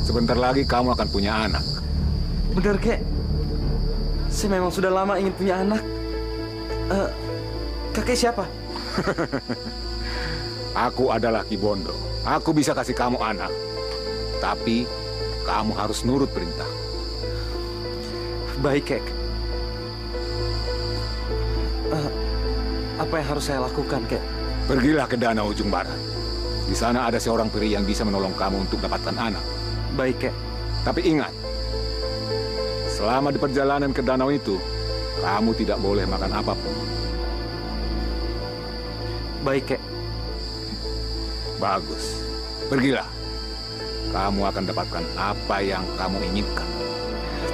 Sebentar lagi kamu akan punya anak. Bener, Kek. Saya memang sudah lama ingin punya anak. Kakek siapa? Aku adalah Ki Bondo. Aku bisa kasih kamu anak. Tapi kamu harus nurut perintah. Baik, Kek. Apa yang harus saya lakukan, Kek? Pergilah ke danau ujung barat. Di sana ada seorang peri yang bisa menolong kamu untuk dapatkan anak. Baik, Kek. Tapi ingat, selama di perjalanan ke danau itu, kamu tidak boleh makan apapun. Baik, Kek. Bagus. Pergilah. Kamu akan dapatkan apa yang kamu inginkan.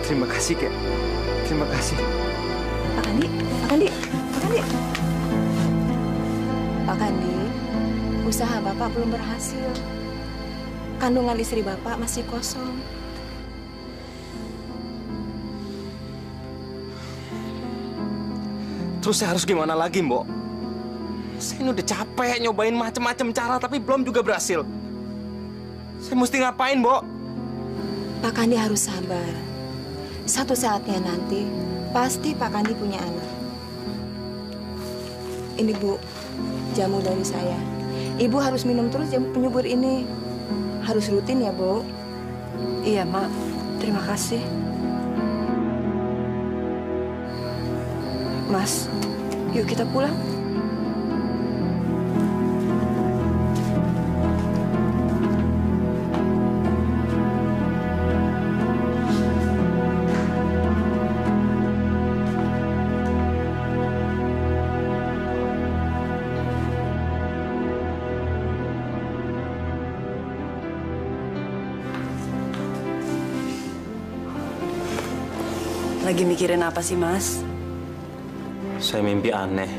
Terima kasih, Kek. Terima kasih. Pak Kandi, Pak Kandi, Pak Kandi. Pak Kandi, usaha Bapak belum berhasil. Kandungan istri Bapak masih kosong. Terus saya harus gimana lagi, Mbok? Saya ini udah capek nyobain macam-macam cara, tapi belum juga berhasil. Saya mesti ngapain, Mbok? Pak Kandi harus sabar. Satu saatnya nanti, pasti Pak Kandi punya anak. Ini, Bu, jamu dari saya. Ibu harus minum terus jamu penyubur ini. Harus rutin ya, Bu. Iya, Mak. Terima kasih. Mas, yuk kita pulang. Lagi mikirin apa sih, Mas? Saya mimpi aneh.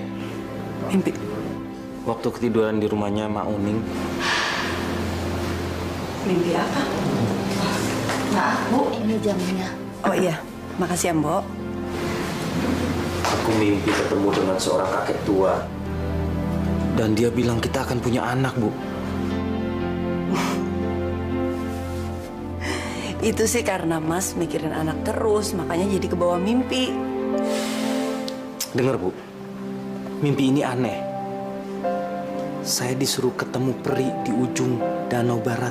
Mimpi? Waktu ketiduran di rumahnya Mak Uning. Mimpi apa? Maaf, Bu, ini jamunya. Oh iya, makasih ya, Mbok. Aku mimpi ketemu dengan seorang kakek tua. Dan dia bilang kita akan punya anak, Bu. Itu sih karena Mas mikirin anak terus, makanya jadi kebawa mimpi. Dengar, Bu. Mimpi ini aneh. Saya disuruh ketemu peri di ujung danau barat.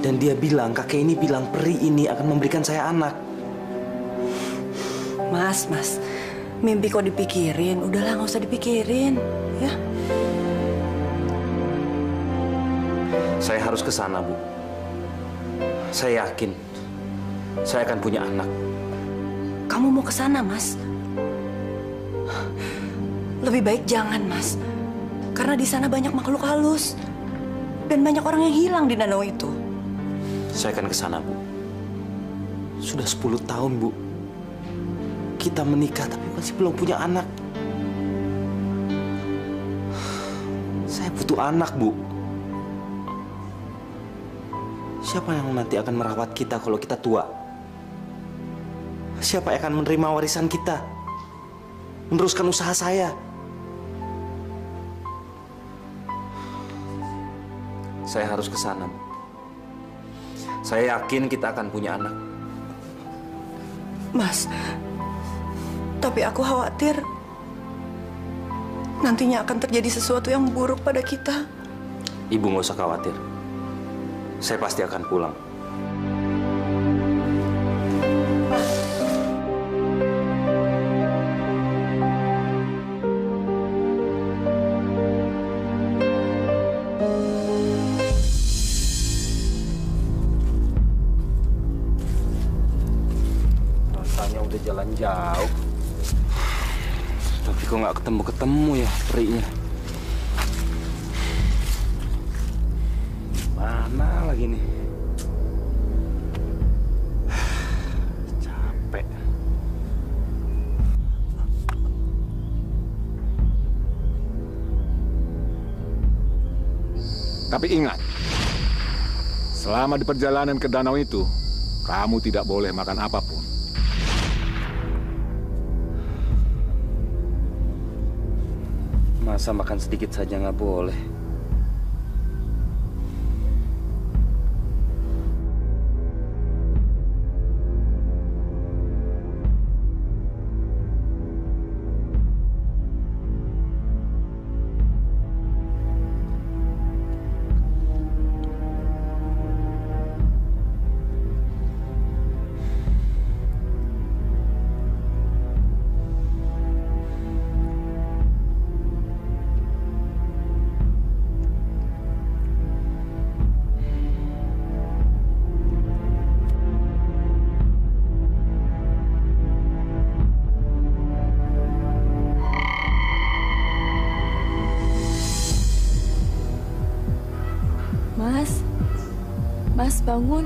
Dan dia bilang, kakek ini bilang peri ini akan memberikan saya anak. Mas, mimpi kok dipikirin? Udahlah, nggak usah dipikirin, ya. Saya harus ke sana, Bu. Saya yakin saya akan punya anak. Kamu mau ke sana, Mas? Lebih baik jangan, Mas. Karena di sana banyak makhluk halus. Dan banyak orang yang hilang di danau itu. Saya akan ke sana, Bu. Sudah 10 tahun, Bu. Kita menikah tapi masih belum punya anak. Saya butuh anak, Bu. Siapa yang nanti akan merawat kita kalau kita tua? Siapa yang akan menerima warisan kita? Meneruskan usaha saya? Saya harus ke sana, Bu. Saya yakin kita akan punya anak. Mas, tapi aku khawatir nantinya akan terjadi sesuatu yang buruk pada kita. Ibu nggak usah khawatir. Saya pasti akan pulang. Rasanya udah jalan jauh. Tapi kok nggak ketemu-ketemu ya perinya. Mana lagi nih? Capek. Tapi ingat, selama di perjalanan ke danau itu, kamu tidak boleh makan apapun. Masa makan sedikit saja nggak boleh? Mas, bangun.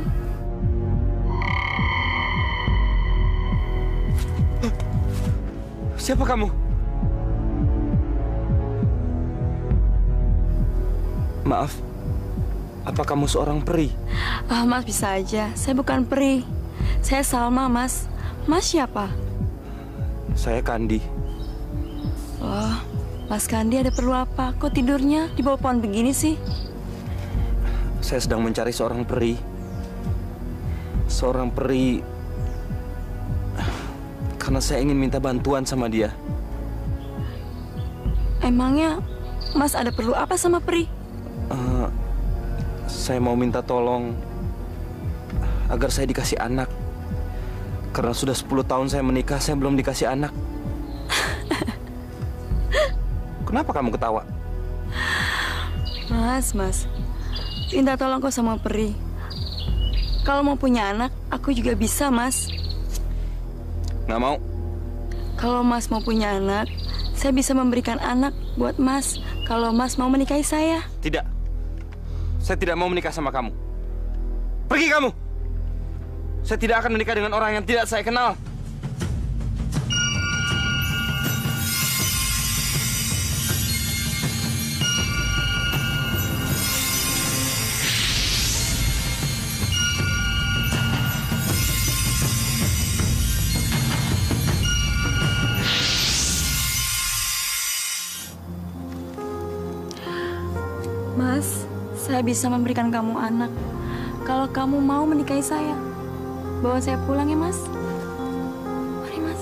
Siapa kamu? Maaf, apa kamu seorang peri? Mas bisa aja. Saya bukan peri. Saya Salma, Mas. Mas siapa? Saya Kandi. Oh, Mas Kandi ada perlu apa? Kok tidurnya di bawah pohon begini sih? Saya sedang mencari seorang peri. Seorang peri karena saya ingin minta bantuan sama dia. Emangnya Mas ada perlu apa sama peri? Saya mau minta tolong agar saya dikasih anak. Karena sudah 10 tahun saya menikah, saya belum dikasih anak. Kenapa kamu ketawa? Mas, minta tolong kok sama peri. Kalau mau punya anak, aku juga bisa, Mas. Nggak mau. Kalau Mas mau punya anak, saya bisa memberikan anak buat Mas. Kalau Mas mau menikahi saya. Tidak. Saya tidak mau menikah sama kamu. Pergi kamu. Saya tidak akan menikah dengan orang yang tidak saya kenal. Mas, saya bisa memberikan kamu anak. Kalau kamu mau menikahi saya. Bawa saya pulang ya, Mas. Mari, Mas.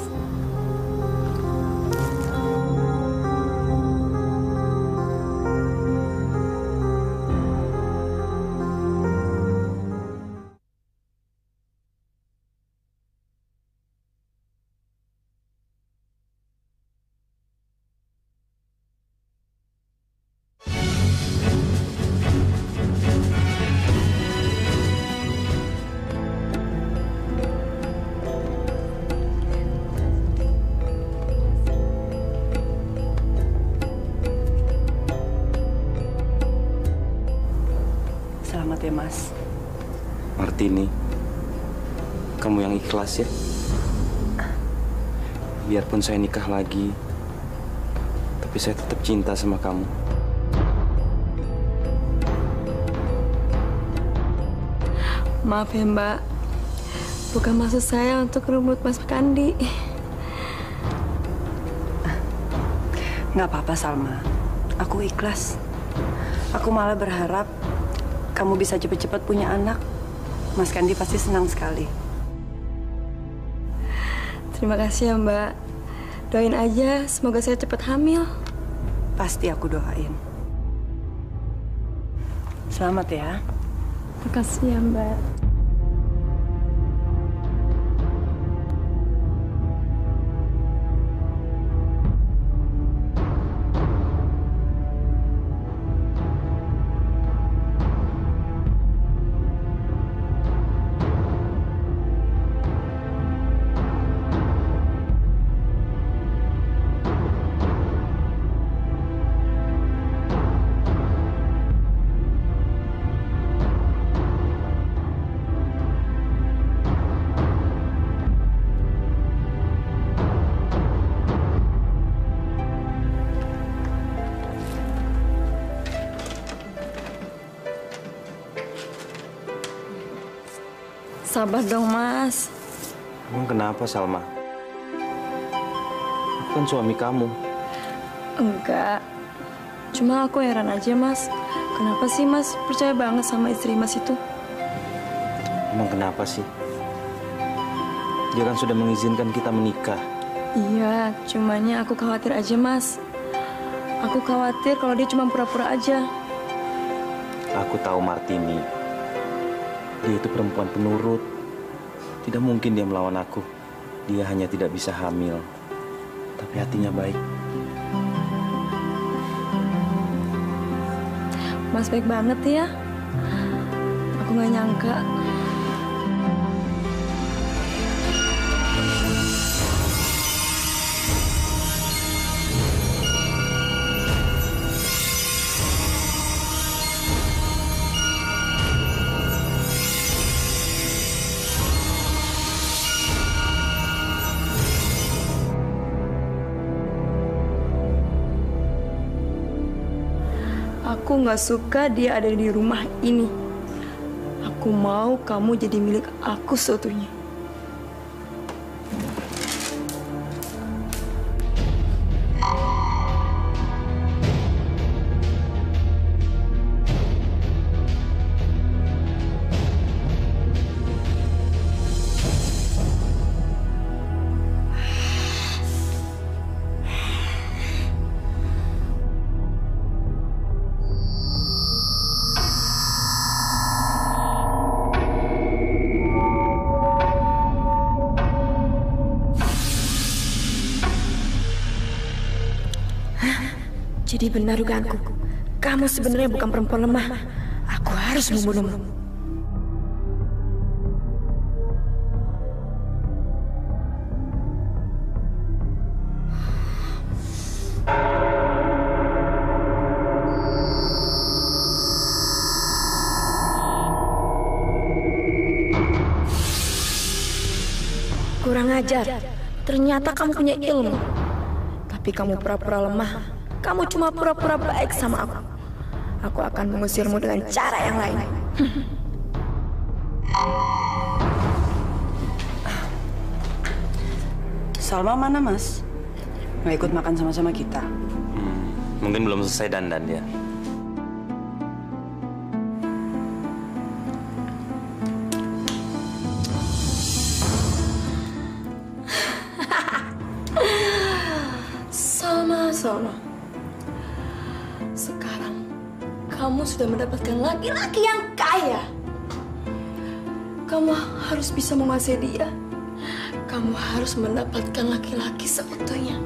Selamat ya, Mas. Martini, kamu yang ikhlas ya. Biarpun saya nikah lagi, tapi saya tetap cinta sama kamu. Maaf ya, Mbak. Bukan maksud saya untuk rebut Mas Kandi. Nggak apa-apa, Salma. Aku ikhlas. Aku malah berharap kamu bisa cepat-cepat punya anak. Mas Kandi pasti senang sekali. Terima kasih ya, Mbak. Doain aja, semoga saya cepat hamil. Pasti aku doain. Selamat ya. Terima kasih ya, Mbak. Sabar dong, Mas. Emang kenapa, Salma? Aku kan suami kamu. Enggak. Cuma aku heran aja, Mas. Kenapa sih Mas percaya banget sama istri Mas itu? Emang kenapa sih? Dia kan sudah mengizinkan kita menikah. Iya, cumanya aku khawatir aja, Mas. Aku khawatir kalau dia cuma pura-pura aja. Aku tahu Martini. Dia itu perempuan penurut. Tidak mungkin dia melawan aku. Dia hanya tidak bisa hamil. Tapi hatinya baik. Mas baik banget ya. Aku nggak nyangka. Aku nggak suka dia ada di rumah ini. Aku mau kamu jadi milik aku seutuhnya. Jadi benar dugaanku. Kamu sebenarnya bukan perempuan lemah. Aku harus membunuhmu. Kurang ajar. Ternyata kamu punya ilmu. Tapi kamu pura-pura lemah. Kamu cuma pura-pura baik sama aku. Aku akan mengusirmu dengan cara yang lain. Salma mana, Mas? Nggak ikut makan sama-sama kita? Mungkin belum selesai dandan dia. Salma. Sekarang kamu sudah mendapatkan laki-laki yang kaya. Kamu harus bisa menguasai dia. Kamu harus mendapatkan laki-laki seutuhnya.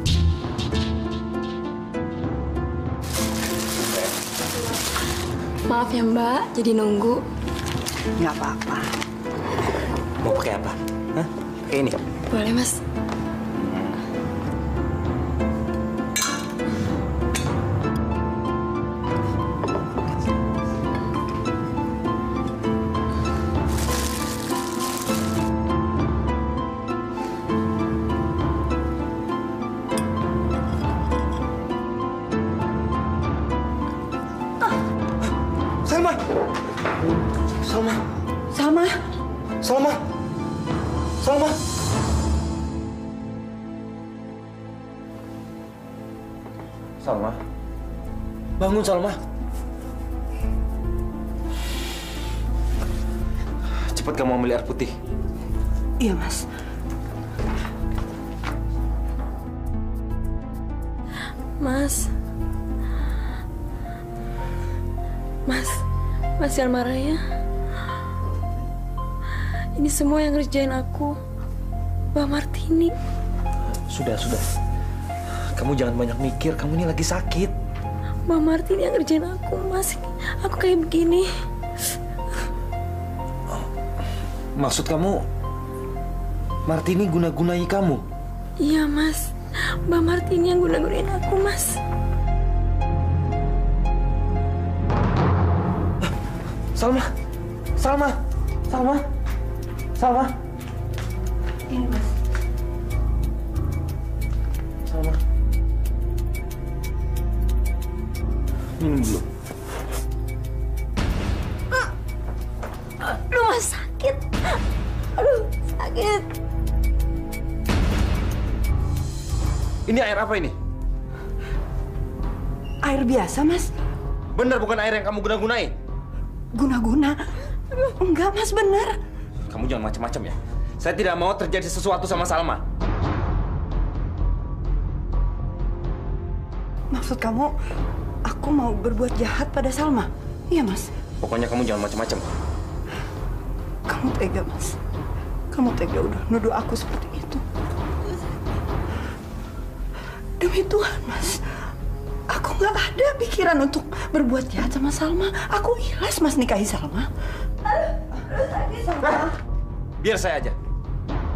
Maaf ya Mbak, jadi nunggu. Nggak apa-apa. Mau pakai apa? Hah? Pakai ini? Boleh Mas. Salma. Bangun, Salma. Cepat kamu ambil air putih. Iya, Mas. Mas jangan marah ya. Ini semua yang ngerjain aku, Mbak Martini. Sudah. Kamu jangan banyak mikir, kamu ini lagi sakit. Mbak Martini yang ngerjain aku, Mas. Aku kayak begini. Maksud kamu, Martini guna-gunai kamu? Iya, Mas. Mbak Martini yang guna-gunain aku, Mas. Salma. Ini, Mas. Salma. Minum dulu. Aduh, Mas, sakit. Aduh, sakit. Ini air apa ini? Air biasa, Mas. Benar bukan air yang kamu guna-gunai? Guna-guna? Enggak, Mas, benar. Kamu jangan macam-macam ya. Saya tidak mau terjadi sesuatu sama Salma. Maksud kamu, aku mau berbuat jahat pada Salma? Iya, Mas. Pokoknya kamu jangan macam-macam. Kamu tega, Mas. Kamu tega udah nuduh aku seperti itu. Demi Tuhan, Mas. Aku nggak ada pikiran untuk berbuat jahat sama Salma. Aku ikhlas, Mas, nikahi Salma. Biar saya aja.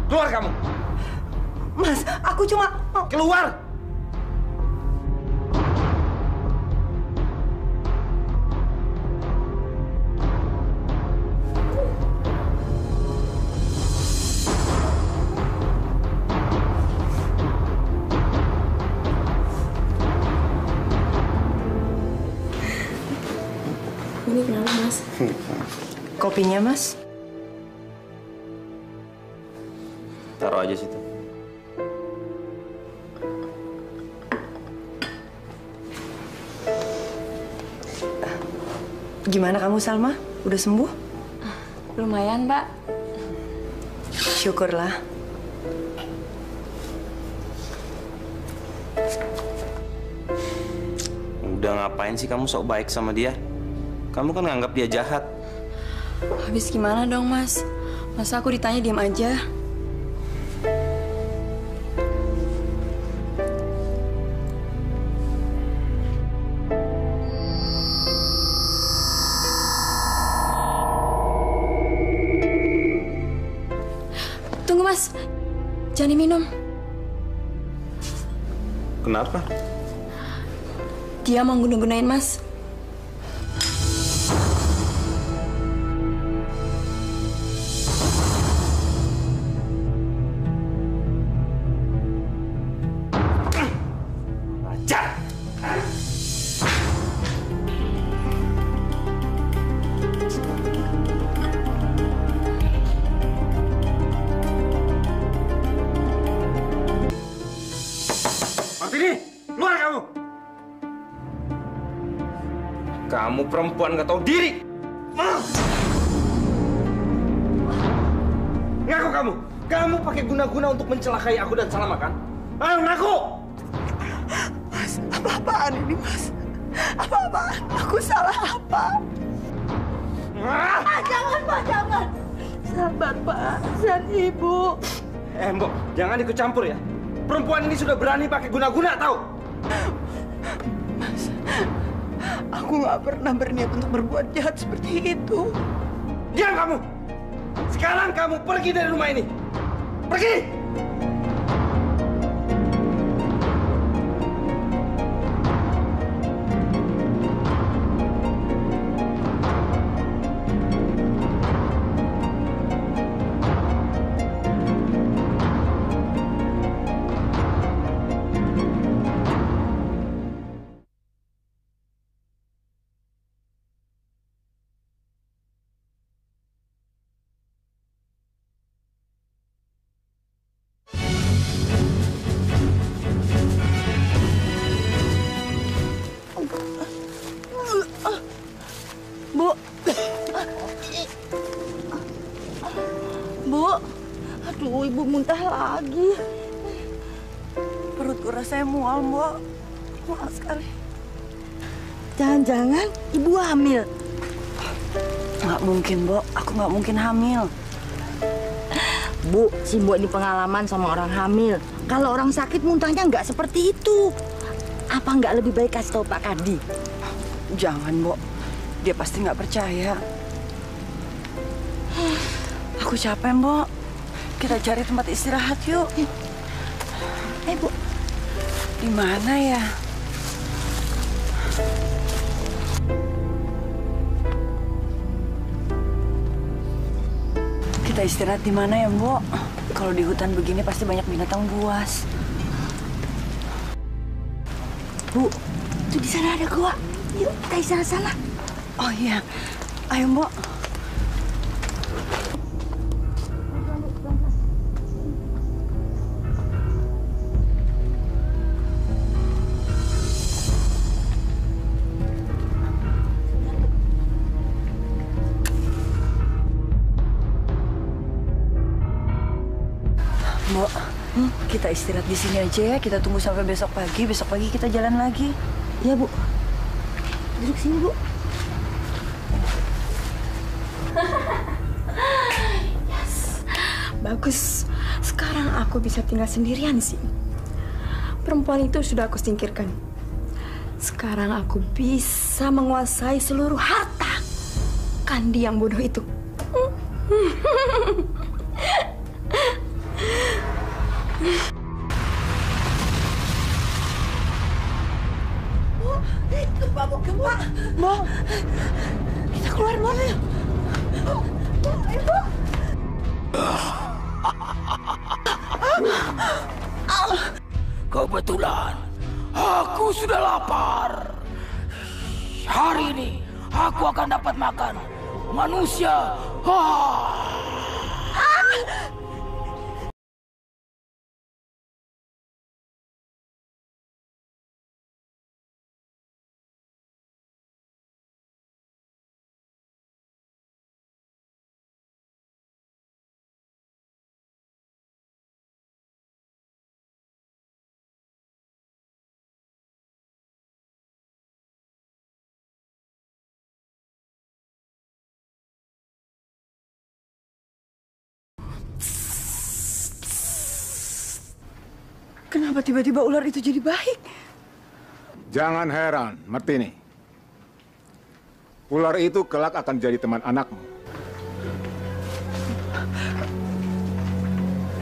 Keluar kamu. Mas, aku cuma mau... Keluar! Kopinya, Mas? Taruh aja situ. Gimana kamu, Salma? Udah sembuh? Lumayan, Mbak. Syukurlah. Udah ngapain sih kamu sok baik sama dia? Kamu kan nganggap dia jahat. Habis gimana dong, Mas? Masa aku ditanya diam aja? Tunggu, Mas. Jangan diminum. Kenapa? Dia mau guna-gunain Mas. Kamu perempuan gak tahu diri. Ngaku kamu. Kamu pakai guna-guna untuk mencelakai aku dan Salma kan? Ayo ngaku. Mas, apa-apaan ini, Mas? Apa-apaan? Aku salah apa? Jangan, Pak, jangan. Sabar, Pak. Dan Ibu. Mbok, jangan ikut campur ya. Perempuan ini sudah berani pakai guna-guna, tahu? Mas, aku nggak pernah berniat untuk berbuat jahat seperti itu. Diam kamu! Sekarang kamu pergi dari rumah ini. Pergi! Bu, aduh Ibu muntah lagi. Perutku rasanya mual, Mbok. Mual sekali. Jangan-jangan Ibu hamil. Nggak mungkin, Mbok. Aku nggak mungkin hamil. Bu, si Mbok ini pengalaman sama orang hamil. Kalau orang sakit muntahnya nggak seperti itu. Apa nggak lebih baik kasih tahu Pak Kadi? Jangan, Mbok. Dia pasti nggak percaya. Aku capek, Mbok. Kita cari tempat istirahat yuk. Bu. Di mana ya? Kita istirahat di mana ya, Mbok? Kalau di hutan begini pasti banyak binatang buas. Bu, tuh di sana ada gua. Yuk, kita istirahat sana. Oh iya. Ayo, Mbok. Mbok, kita istirahat di sini aja ya. Kita tunggu sampai besok pagi. Besok pagi kita jalan lagi. Ya, Bu. Duduk sini, Bu. Yes. Bagus. Sekarang aku bisa tinggal sendirian di sini. Perempuan itu sudah aku singkirkan. Sekarang aku bisa menguasai seluruh harta Kandi yang bodoh itu. Gempa, Bu, gempa. Mbok, Kita keluar mana ya? Ibu. Kebetulan aku sudah lapar. Hari ini aku akan dapat makan manusia. Ah! Kenapa tiba-tiba ular itu jadi baik? Jangan heran, Martini. Ular itu kelak akan jadi teman anakmu.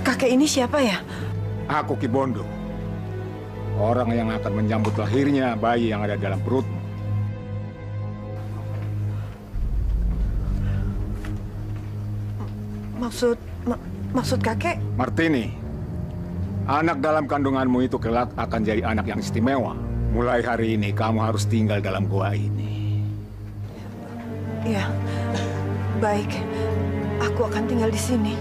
Kakek ini siapa ya? Aku Ki Bondo. Orang yang akan menyambut lahirnya bayi yang ada dalam perutmu. Maksud kakek? Martini, anak dalam kandunganmu itu kelak akan jadi anak yang istimewa. Mulai hari ini kamu harus tinggal dalam gua ini. Ya, baik. Aku akan tinggal di sini.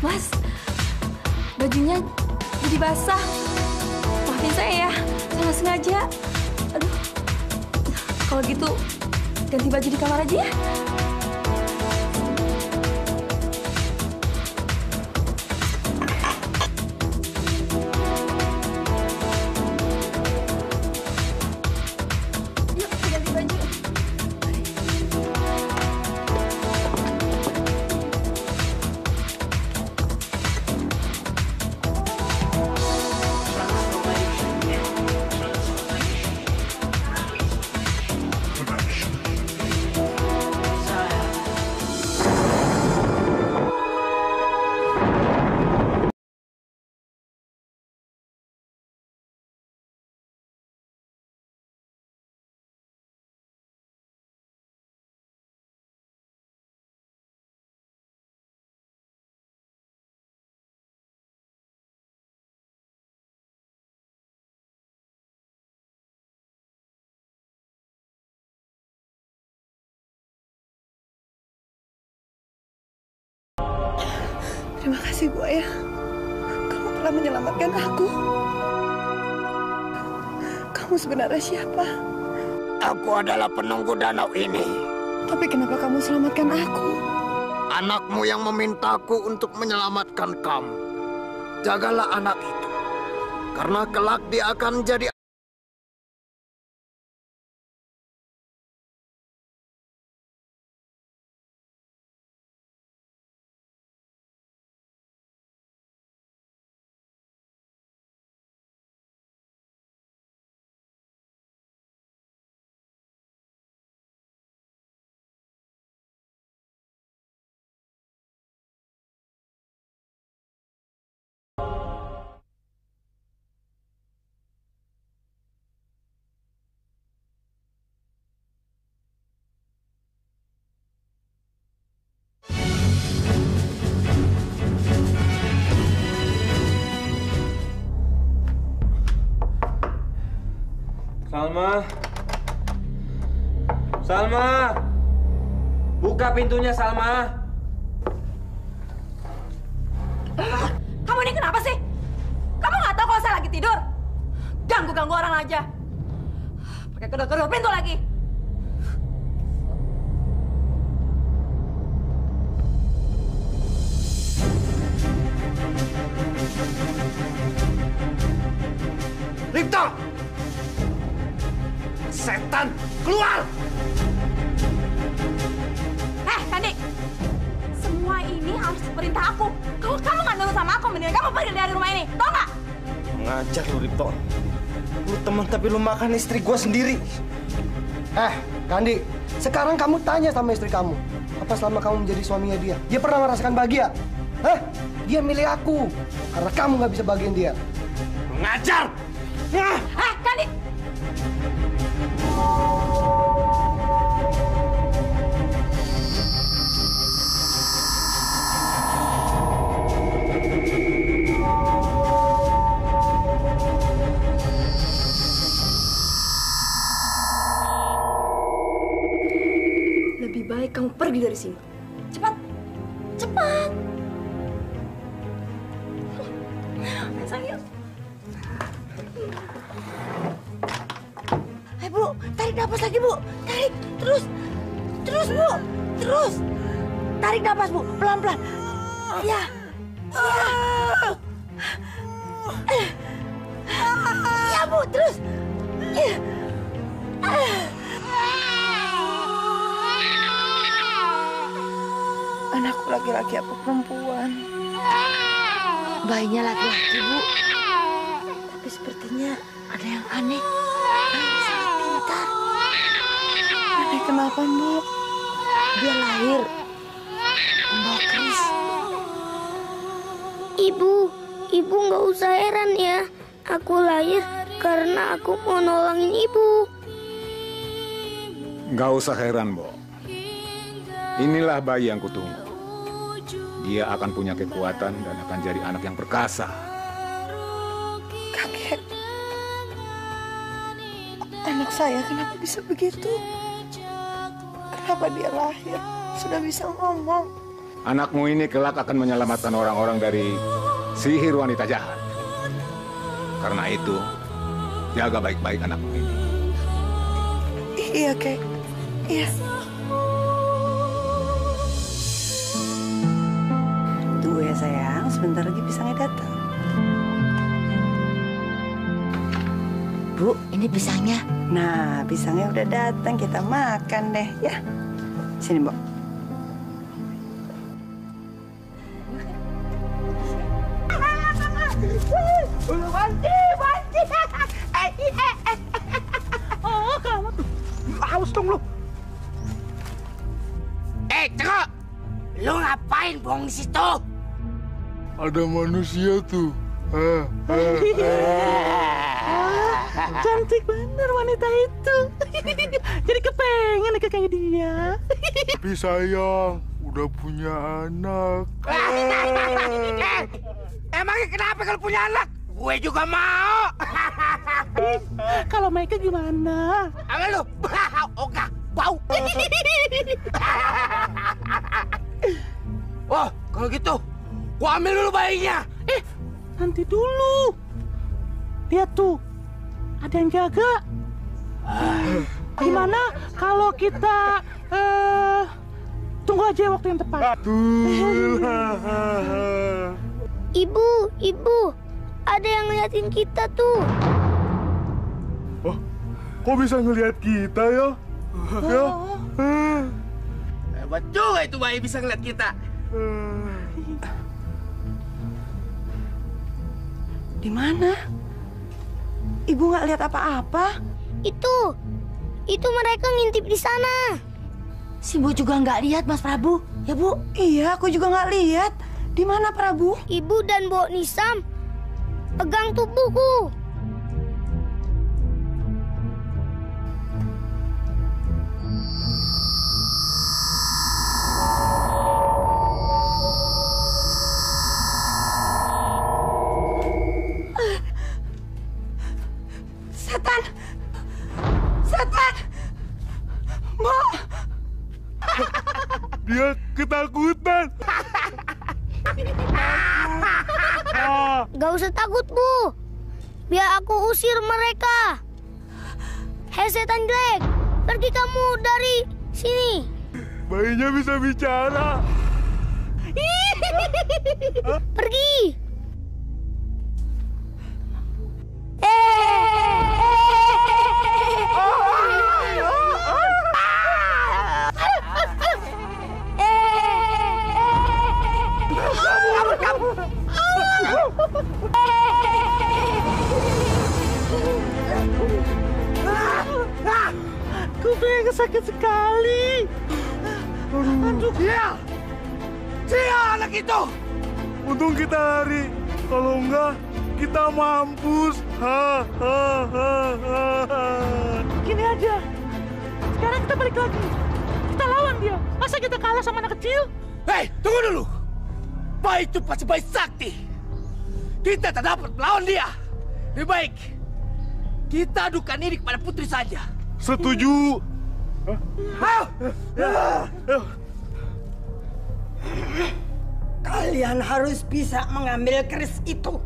Mas, bajunya jadi basah. Maafin saya ya, saya nggak sengaja. Aduh, kalau gitu ganti baju di kamar aja ya. Yuk, ganti baju. Terima kasih, Buaya. Kamu telah menyelamatkan aku. Kamu sebenarnya siapa? Aku adalah penunggu danau ini. Tapi kenapa kamu selamatkan aku? Anakmu yang memintaku untuk menyelamatkan kamu. Jagalah anak itu. Karena kelak dia akan jadi... Salma! Salma! Buka pintunya, Salma! Kamu ini kenapa sih? Kamu nggak tahu kalau saya lagi tidur? Ganggu-ganggu orang aja. Pakai kedor-kedor pintu lagi. Lipta! Setan! Keluar! Kandi, semua ini harus perintah aku. Kalau kamu nggak nurut sama aku, mendingan kamu pergi dari rumah ini, tau nggak? Ngajar lu, Ripto. Lu teman tapi lu makan istri gua sendiri. Kandi, sekarang kamu tanya sama istri kamu. Apa selama kamu menjadi suaminya dia pernah merasakan bahagia? Dia milih aku. Karena kamu nggak bisa bahagiin dia. Ngajar! Kandi! Lebih baik kamu pergi dari sini. Cepat. Cepat. Sayang. Bu, tarik napas lagi, Bu. Tarik, terus. Terus, Bu. Terus. Tarik napas, Bu. Pelan-pelan. Ya. Ya, Bu. Terus. Anakku laki-laki apa perempuan? Bayinya laki-laki, Bu. Tapi sepertinya ada yang aneh. Bayinya sangat pintar. Aneh kenapa, Mbak? Dia lahir membawa keris. Ibu nggak usah heran ya. Aku lahir karena aku mau nolongin ibu. Nggak usah heran, Bo. Inilah bayi yang kutunggu. Dia akan punya kekuatan dan akan jadi anak yang perkasa. Kakek. Anak saya kenapa bisa begitu? Kenapa dia lahir sudah bisa ngomong? Anakmu ini kelak akan menyelamatkan orang-orang dari sihir wanita jahat. Karena itu, jaga baik-baik anakmu ini. Iya, Kek. Iya. Tunggu ya sayang, sebentar lagi pisangnya datang. Bu, ini pisangnya. Nah, pisangnya udah datang, kita makan deh ya. Sini, Mbok. Oh, kamu tuh. Haus dong lu. Ceko! Lu ngapain bohong di situ? Ada manusia tuh. Cantik bener wanita itu. Jadi kepengen kayak dia. Tapi sayang, udah punya anak. Emangnya kenapa kalau punya anak? Gue juga mau. Kalau mereka gimana? Apa lu? Ogah, bau. Oh, kalau gitu, gua ambil dulu bayinya. Nanti dulu. Lihat tuh, ada yang jaga. Gimana kalau kita tunggu aja waktu yang tepat? Ibu, ada yang ngeliatin kita tuh. Oh, kok bisa ngelihat kita ya? Ya. Hebat juga itu bayi bisa ngeliat kita. Di mana? Ibu nggak lihat apa-apa. Itu mereka ngintip di sana. Si Bu juga nggak lihat, Mas Prabu. Ya, Bu? Iya, aku juga nggak lihat. Di mana Prabu? Ibu dan Mbok Nisam pegang tubuhku. Setan! Setan! Mbok! Dia ketakutan. Gak usah takut, Bu. Biar aku usir mereka. Hei setan jelek, pergi kamu dari sini. Bayinya bisa bicara. Pergi. Dia! Dia anak itu! Untung kita lari. Kalau enggak, kita mampus. Gini aja. Sekarang kita balik lagi. Kita lawan dia. Masa kita kalah sama anak kecil? Hei, tunggu dulu. Bai itu pasti Bai sakti. Kita tak dapat melawan dia. Lebih baik kita adukan ini kepada putri saja. Setuju. Kalian harus bisa mengambil keris itu.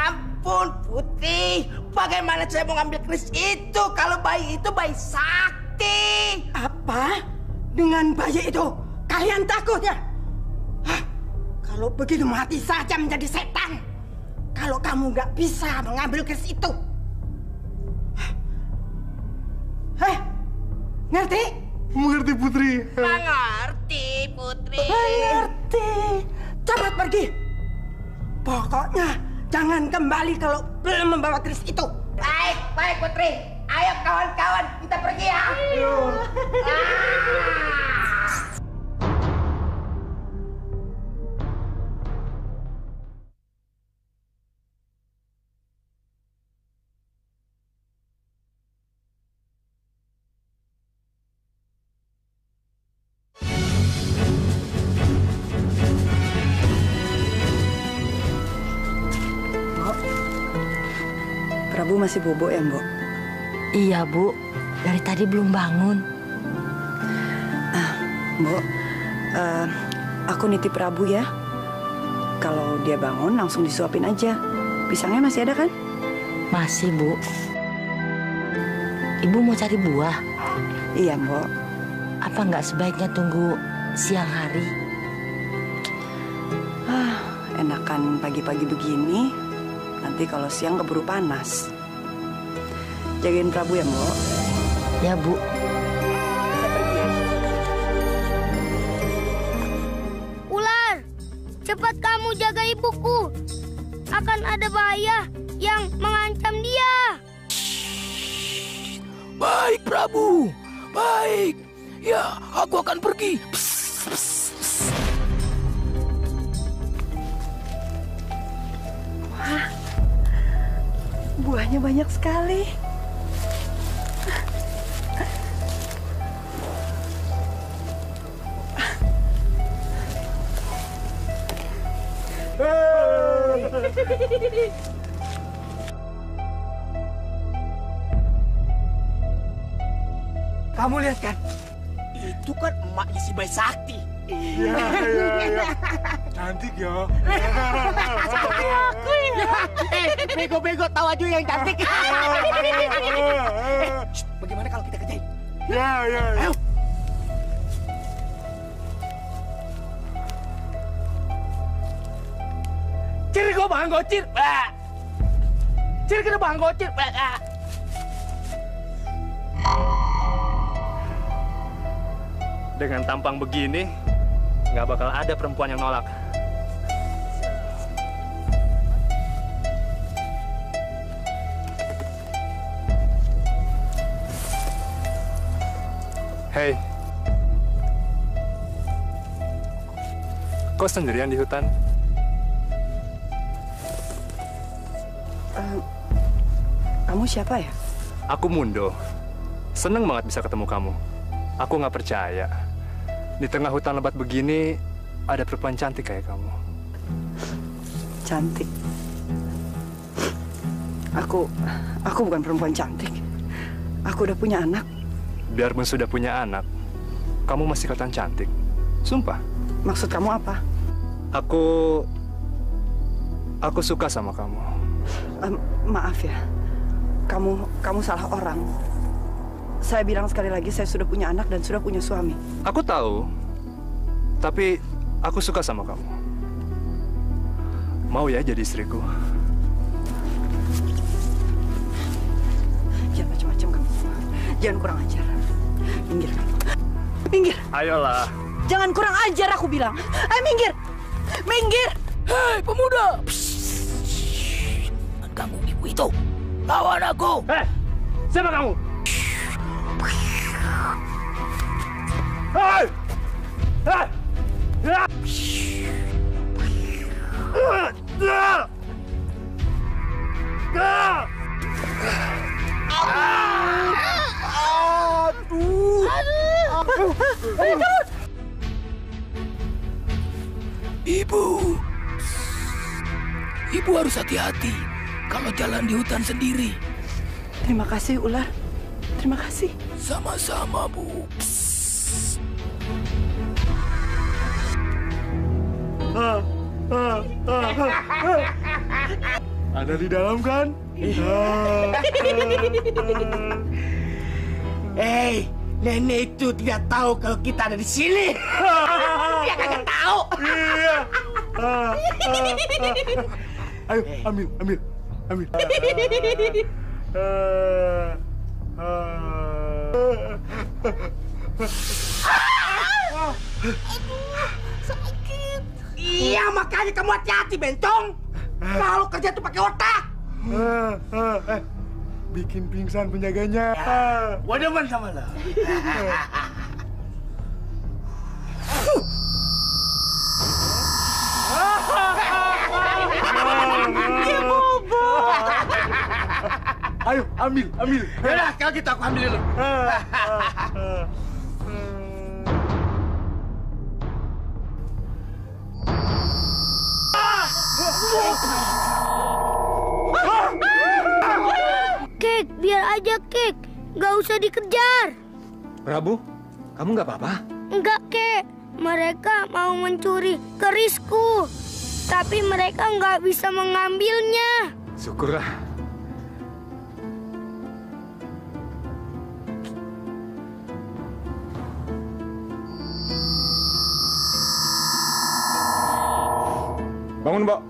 Ampun, Putri. Bagaimana saya mau ngambil keris itu kalau bayi itu bayi sakti? Apa? Dengan bayi itu kalian takut ya? Kalau begitu mati saja menjadi setan. Kalau kamu nggak bisa mengambil keris itu. Ngerti? Mengerti, Putri. Mengerti, Putri. Mengerti. Cepat pergi. Pokoknya jangan kembali kalau belum membawa keris itu. Baik, baik, Putri. Ayo kawan-kawan, kita pergi ya. Ayo. Prabu masih bobo ya, Mbok? Iya, Bu. Dari tadi belum bangun. Mbok, aku nitip Prabu ya. Kalau dia bangun, langsung disuapin aja. Pisangnya masih ada kan? Masih, Bu. Ibu mau cari buah? Iya, Mbok. Apa nggak sebaiknya tunggu siang hari? Enakan pagi-pagi begini. Nanti kalau siang keburu panas. Jagain Prabu ya, Mbok. Ya, Bu. Ular, cepat kamu jaga ibuku. Akan ada bahaya yang mengancam dia. Baik, Prabu. Baik. Ya, aku akan pergi. Wah, buahnya banyak sekali. Kamu lihat kan? Itu kan emaknya si Bai Sakti. Iya. Cantik ya. Seperti aku ya. Bego-bego tahu aja yang cantik. Bagaimana kalau kita kerjain? Ya. Ayo. Ciri kau bang gocir. Ciri kena bang gocir. Dengan tampang begini, nggak bakal ada perempuan yang nolak. Hei, kok sendirian di hutan? Kamu siapa ya? Aku Mundo. Seneng banget bisa ketemu kamu. Aku nggak percaya. Di tengah hutan lebat begini, ada perempuan cantik kayak kamu. Cantik? Aku bukan perempuan cantik. Aku udah punya anak. Biarpun sudah punya anak, kamu masih kelihatan cantik. Sumpah. Maksud kamu apa? Aku suka sama kamu. Maaf ya. Kamu salah orang. Saya bilang sekali lagi, saya sudah punya anak dan sudah punya suami. Aku tahu, tapi aku suka sama kamu. Mau ya jadi istriku? Jangan macam-macam kamu. Jangan kurang ajar. Minggir. Minggir. Ayolah. Jangan kurang ajar aku bilang. Ayo minggir. Minggir. Hei pemuda. Ganggu ibu itu. Lawan aku. Hei, siapa kamu? Hei! Ayo cabut. Ibu harus hati-hati kalau jalan di hutan sendiri. Terima kasih, ular. Terima kasih. Sama-sama, Bu. Ada di dalam kan? Hei, nenek itu tidak tahu kalau kita ada di sini. Dia kagak tahu. Iya. Ayo, ambil. Sakit. Iya, makanya kamu hati-hati, Bencong. Kalau kerja tuh pakai otak. Bikin pingsan penjaganya. Gua demen sama lo. Dia bobo. Ayo, ambil. Yaudah, kalau gitu aku ambil dulu. Kek, biar aja Kek. Gak usah dikejar. Prabu, kamu nggak apa-apa? Enggak, Kek. Mereka mau mencuri kerisku. Tapi mereka nggak bisa mengambilnya. Syukurlah. Bangun, Mbak.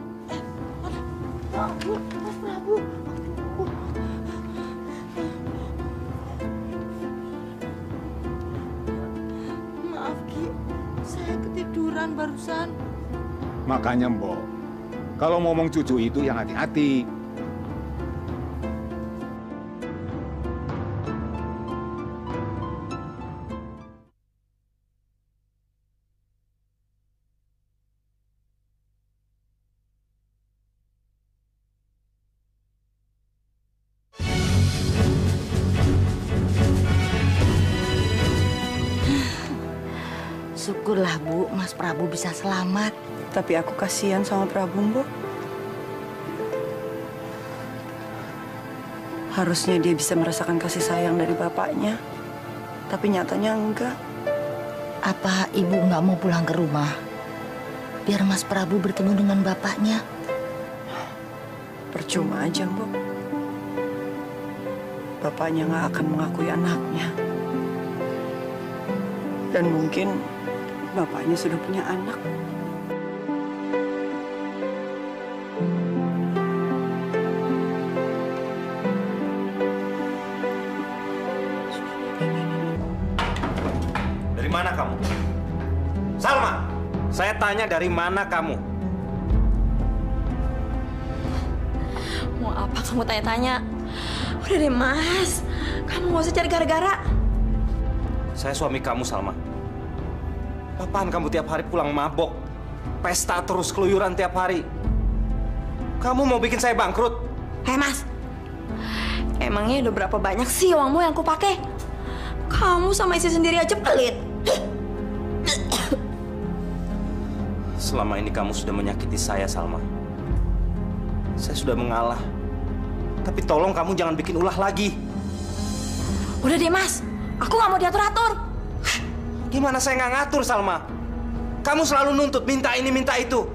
Mas Prabu. Maaf, Ki. Saya ketiduran barusan. Makanya, Mbok, kalau ngomong cucu itu yang hati-hati. Syukurlah, Bu, Mas Prabu bisa selamat. Tapi aku kasihan sama Prabu, Bu. Harusnya dia bisa merasakan kasih sayang dari bapaknya. Tapi nyatanya enggak. Apa Ibu nggak mau pulang ke rumah? Biar Mas Prabu bertemu dengan bapaknya. Percuma aja, Bu. Bapaknya nggak akan mengakui anaknya. Dan mungkin bapaknya sudah punya anak. Dari mana kamu? Salma, saya tanya dari mana kamu? Mau apa kamu tanya-tanya? Udah deh, Mas. Kamu nggak usah cari gara-gara. Saya suami kamu, Salma. Apaan kamu tiap hari pulang mabok? Pesta terus, keluyuran tiap hari. Kamu mau bikin saya bangkrut? Hei, Mas. Emangnya udah berapa banyak sih uangmu yang aku pakai? Kamu sama istri sendiri aja pelit. Selama ini kamu sudah menyakiti saya, Salma. Saya sudah mengalah. Tapi tolong kamu jangan bikin ulah lagi. Udah deh, Mas. Aku nggak mau diatur-atur. Gimana saya nggak ngatur, Salma? Kamu selalu nuntut minta ini, minta itu.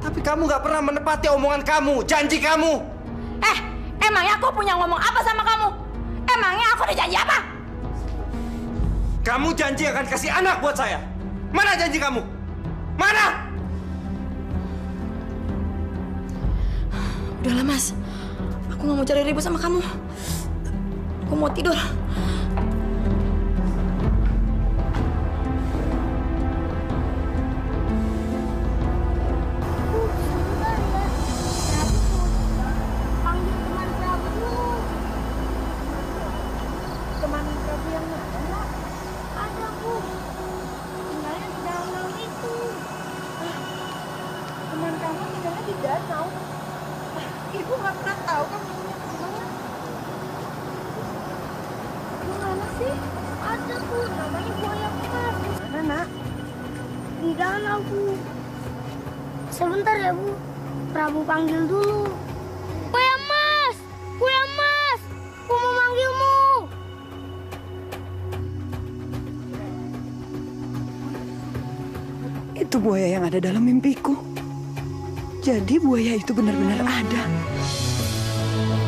Tapi kamu nggak pernah menepati omongan kamu, janji kamu. Emangnya aku punya ngomong apa sama kamu? Emangnya aku udah janji apa? Kamu janji akan kasih anak buat saya. Mana janji kamu? Mana? Udahlah, Mas. Aku nggak mau cari ribut sama kamu. Aku mau tidur. Ada, Bu. Namanya buaya emas. Jangan aku. Sebentar ya, Bu. Prabu panggil dulu. Buaya Mas! Buaya Mas! Aku mau manggilmu. Itu buaya yang ada dalam mimpiku. Jadi buaya itu benar-benar ada.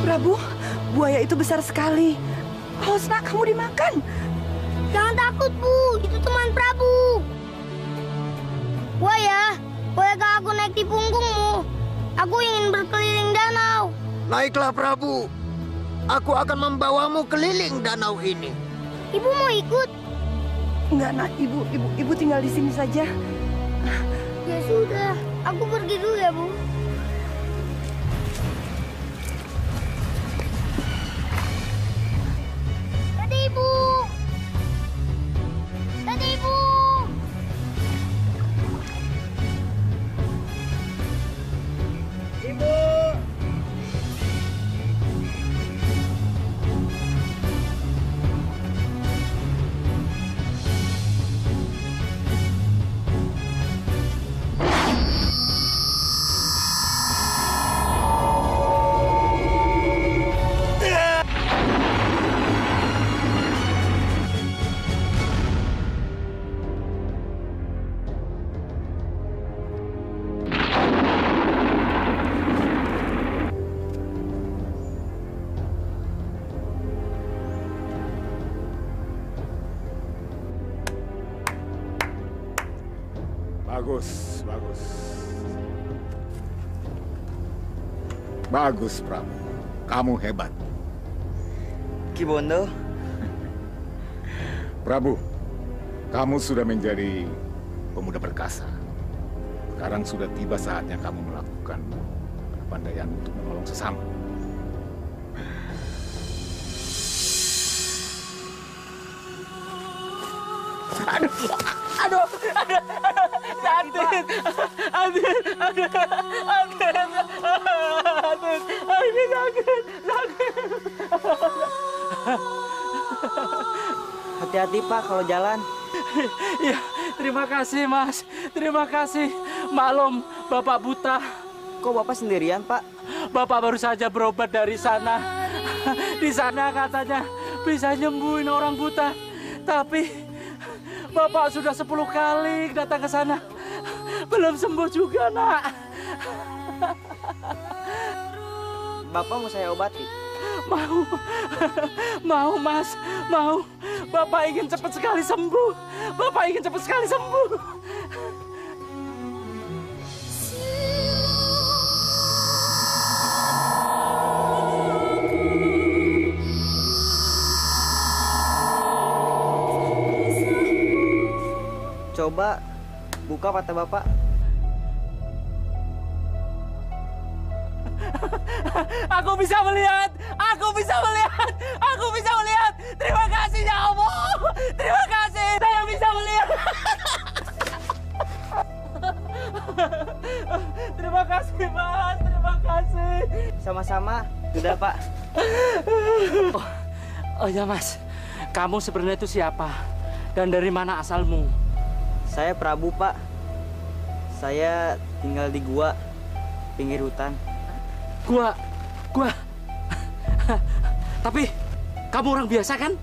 Prabu, buaya itu besar sekali. Awas nak, kamu dimakan. Jangan takut, Bu. Itu teman Prabu. Buaya, bolehkah aku naik di punggungmu? Aku ingin berkeliling danau. Naiklah Prabu. Aku akan membawamu keliling danau ini. Ibu mau ikut? Enggak nak, ibu tinggal di sini saja. Ya sudah, aku pergi dulu ya, Bu. Dadah, Ibu. Dadah, Ibu. Ibu. Bagus, bagus. Bagus, Prabu. Kamu hebat. Ki Bondo. Prabu, kamu sudah menjadi pemuda perkasa. Sekarang sudah tiba saatnya kamu melakukan kepandaian untuk menolong sesama. Aduh, sakit. Hati-hati Pak kalau jalan. Ya, terima kasih Mas. Terima kasih. Maklum, Bapak buta. Kok Bapak sendirian, Pak? Bapak baru saja berobat dari sana. Di sana katanya bisa nyembuhin orang buta. Tapi Bapak sudah 10 kali datang ke sana. Belum sembuh juga, Nak. Bapak mau saya obati? Mau. Mau, Mas. Mau. Bapak ingin cepat sekali sembuh. Bapak ingin cepat sekali sembuh. Coba buka mata Bapak. Aku bisa melihat. Aku bisa melihat. Aku bisa melihat. Terima kasih ya Allah. Terima kasih. Saya bisa melihat. Terima kasih, Mas. Terima kasih. Sama-sama. Sudah, Pak. Oh ya, Mas. Kamu sebenarnya itu siapa? Dan dari mana asalmu? Saya Prabu, Pak. Saya tinggal di gua, pinggir hutan. Gua. Tapi, kamu orang biasa kan?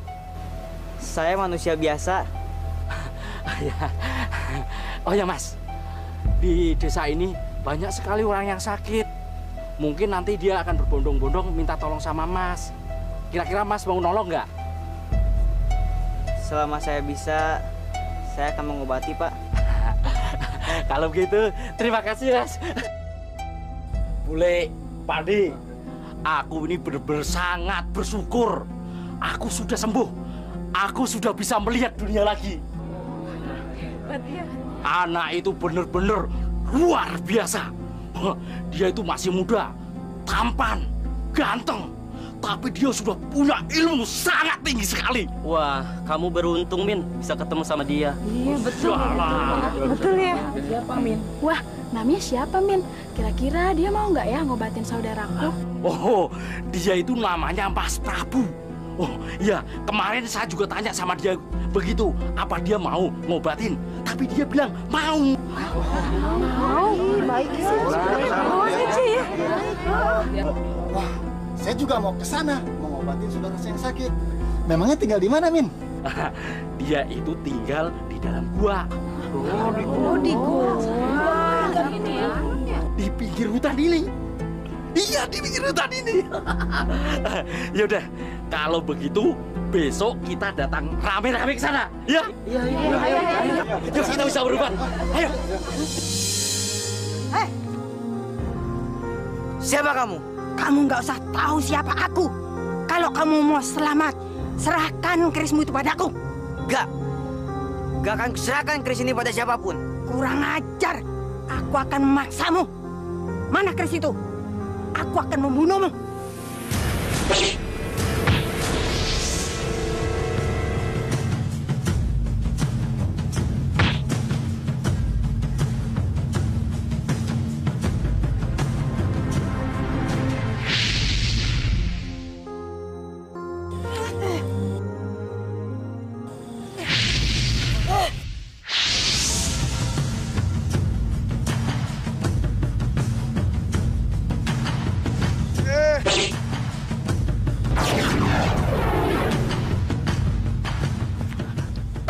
Saya manusia biasa. Oh ya, Mas. Di desa ini banyak sekali orang yang sakit. Mungkin nanti dia akan berbondong-bondong minta tolong sama Mas. Kira-kira Mas mau nolong nggak? Selama saya bisa, saya akan mengobati, Pak. Kalau begitu, terima kasih, Mas. Bule, Padi, aku ini benar-benar sangat bersyukur. Aku sudah sembuh. Aku sudah bisa melihat dunia lagi. Anak itu benar-benar luar biasa. Dia itu masih muda, tampan, ganteng. Tapi dia sudah punya ilmu sangat tinggi sekali. Wah, kamu beruntung, Min, bisa ketemu sama dia. Iya, betul. Betul ya. Siapa, Min? Wah, namanya siapa, Min? Kira-kira dia mau nggak ya ngobatin saudaraku? Oh, dia itu namanya Mas Prabu. Oh, iya, kemarin saya juga tanya sama dia. begitu apa dia mau ngobatin. Tapi dia bilang mau. Mau? Baik sih. Mau aja ya. Wah, saya juga mau ke sana, mau ngobatin saudara saya yang sakit. Memangnya tinggal di mana, Min? Dia itu tinggal di dalam gua. Oh, di gua. Di pinggir hutan ini. Iya, di pinggir hutan ini. Ya udah, kalau begitu besok kita datang rame-rame ke sana. Ya? Iya. Ayo, kita bisa berubah. Ayo. Siapa kamu? Kamu nggak usah tahu siapa aku. Kalau kamu mau selamat, serahkan kerismu itu padaku. Gak akan serahkan keris ini pada siapapun. Kurang ajar. Aku akan memaksamu. Mana keris itu? Aku akan membunuhmu.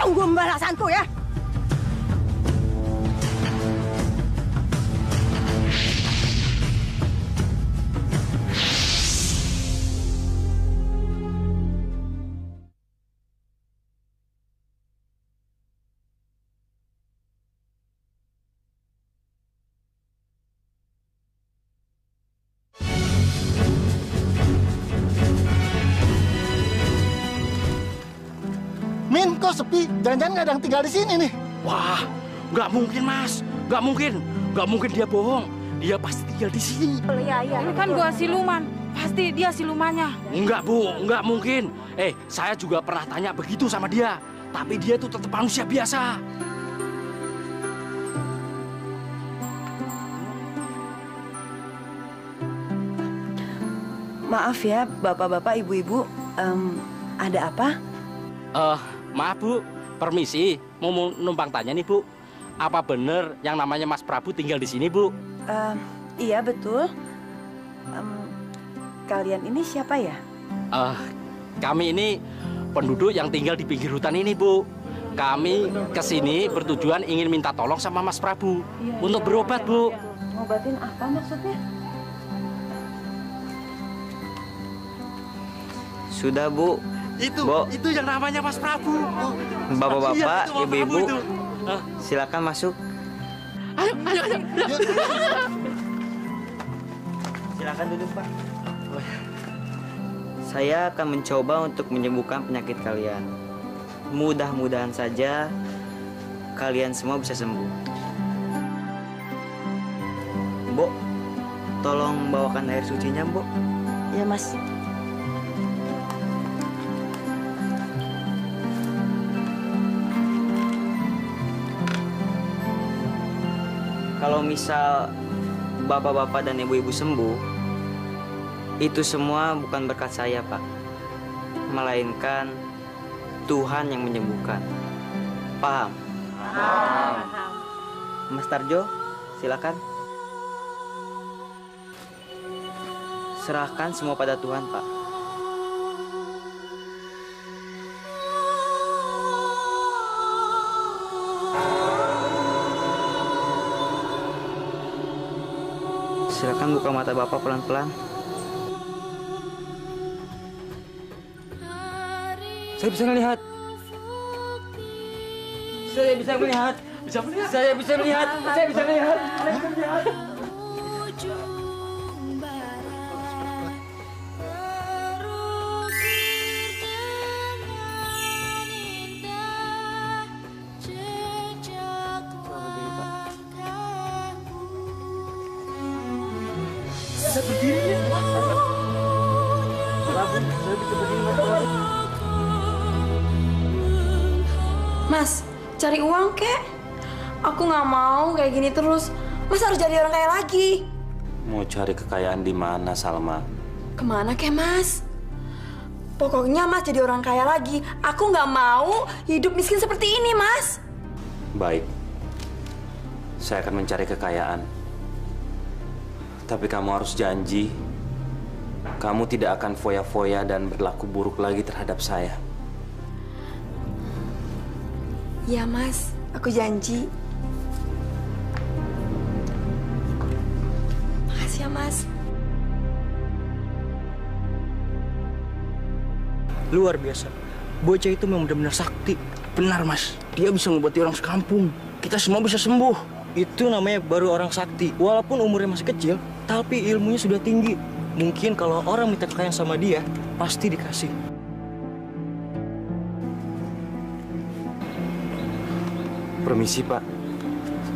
Tunggu pembalasanku ya. Min, kok sepi? Jangan-jangan nggak ada yang tinggal di sini nih. Wah, nggak mungkin, Mas. Nggak mungkin dia bohong. Dia pasti tinggal di sini. Iya. Ini kan gua siluman. Pasti dia silumannya. Enggak, Bu. Nggak mungkin. Saya juga pernah tanya begitu sama dia. Tapi dia tuh tetap manusia biasa. Maaf ya, bapak-bapak, ibu-ibu. Ada apa? Maaf Bu, permisi, mau numpang tanya nih Bu. Apa bener yang namanya Mas Prabu tinggal di sini Bu? Iya betul. Kalian ini siapa ya? Kami ini penduduk yang tinggal di pinggir hutan ini Bu. Kami kesini bertujuan ingin minta tolong sama Mas Prabu untuk berobat Bu. Ngobatin apa maksudnya? Sudah Bu. Itu yang namanya Mas Prabu. Bapak-bapak, ibu-ibu, silakan masuk. Ayo. Silakan duduk, Pak. Saya akan mencoba untuk menyembuhkan penyakit kalian. Mudah-mudahan saja kalian semua bisa sembuh. Bu, tolong bawakan air sucinya, Bu. Ya, Mas. Kalau misal bapak-bapak dan ibu-ibu sembuh, itu semua bukan berkat saya, Pak. Melainkan Tuhan yang menyembuhkan. Paham? Paham. Mas Tarjo, silakan. Serahkan semua pada Tuhan, Pak. Silakan buka mata Bapak pelan-pelan. Saya bisa melihat. Saya bisa melihat. Saya bisa melihat. Saya bisa melihat. Mas, cari uang kek? Aku nggak mau kayak gini terus. Mas harus jadi orang kaya lagi. Mau cari kekayaan di mana, Salma? Kemana kek, Mas? Pokoknya Mas jadi orang kaya lagi. Aku nggak mau hidup miskin seperti ini, Mas. Baik. Saya akan mencari kekayaan. Tapi kamu harus janji, kamu tidak akan foya-foya dan berlaku buruk lagi terhadap saya. Ya, Mas. Aku janji. Makasih ya, Mas. Luar biasa. Bocah itu memang benar-benar sakti. Benar, Mas. Dia bisa ngobati orang sekampung. Kita semua bisa sembuh. Itu namanya baru orang sakti. Walaupun umurnya masih kecil, tapi ilmunya sudah tinggi. Mungkin kalau orang minta kekayaan sama dia, pasti dikasih. Permisi, Pak.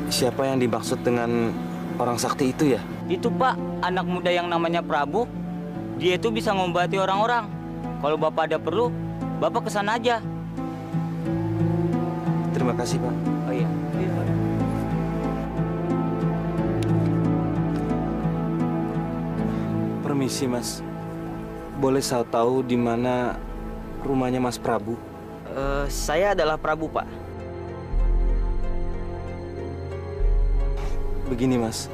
Siapa yang dimaksud dengan orang sakti itu ya? Itu, Pak, anak muda yang namanya Prabu. Dia itu bisa ngobati orang-orang. Kalau Bapak ada perlu, Bapak kesana aja. Terima kasih, Pak. Oh iya. Permisi, Mas. Boleh saya tahu di mana rumahnya Mas Prabu? Saya adalah Prabu, Pak. Begini, Mas.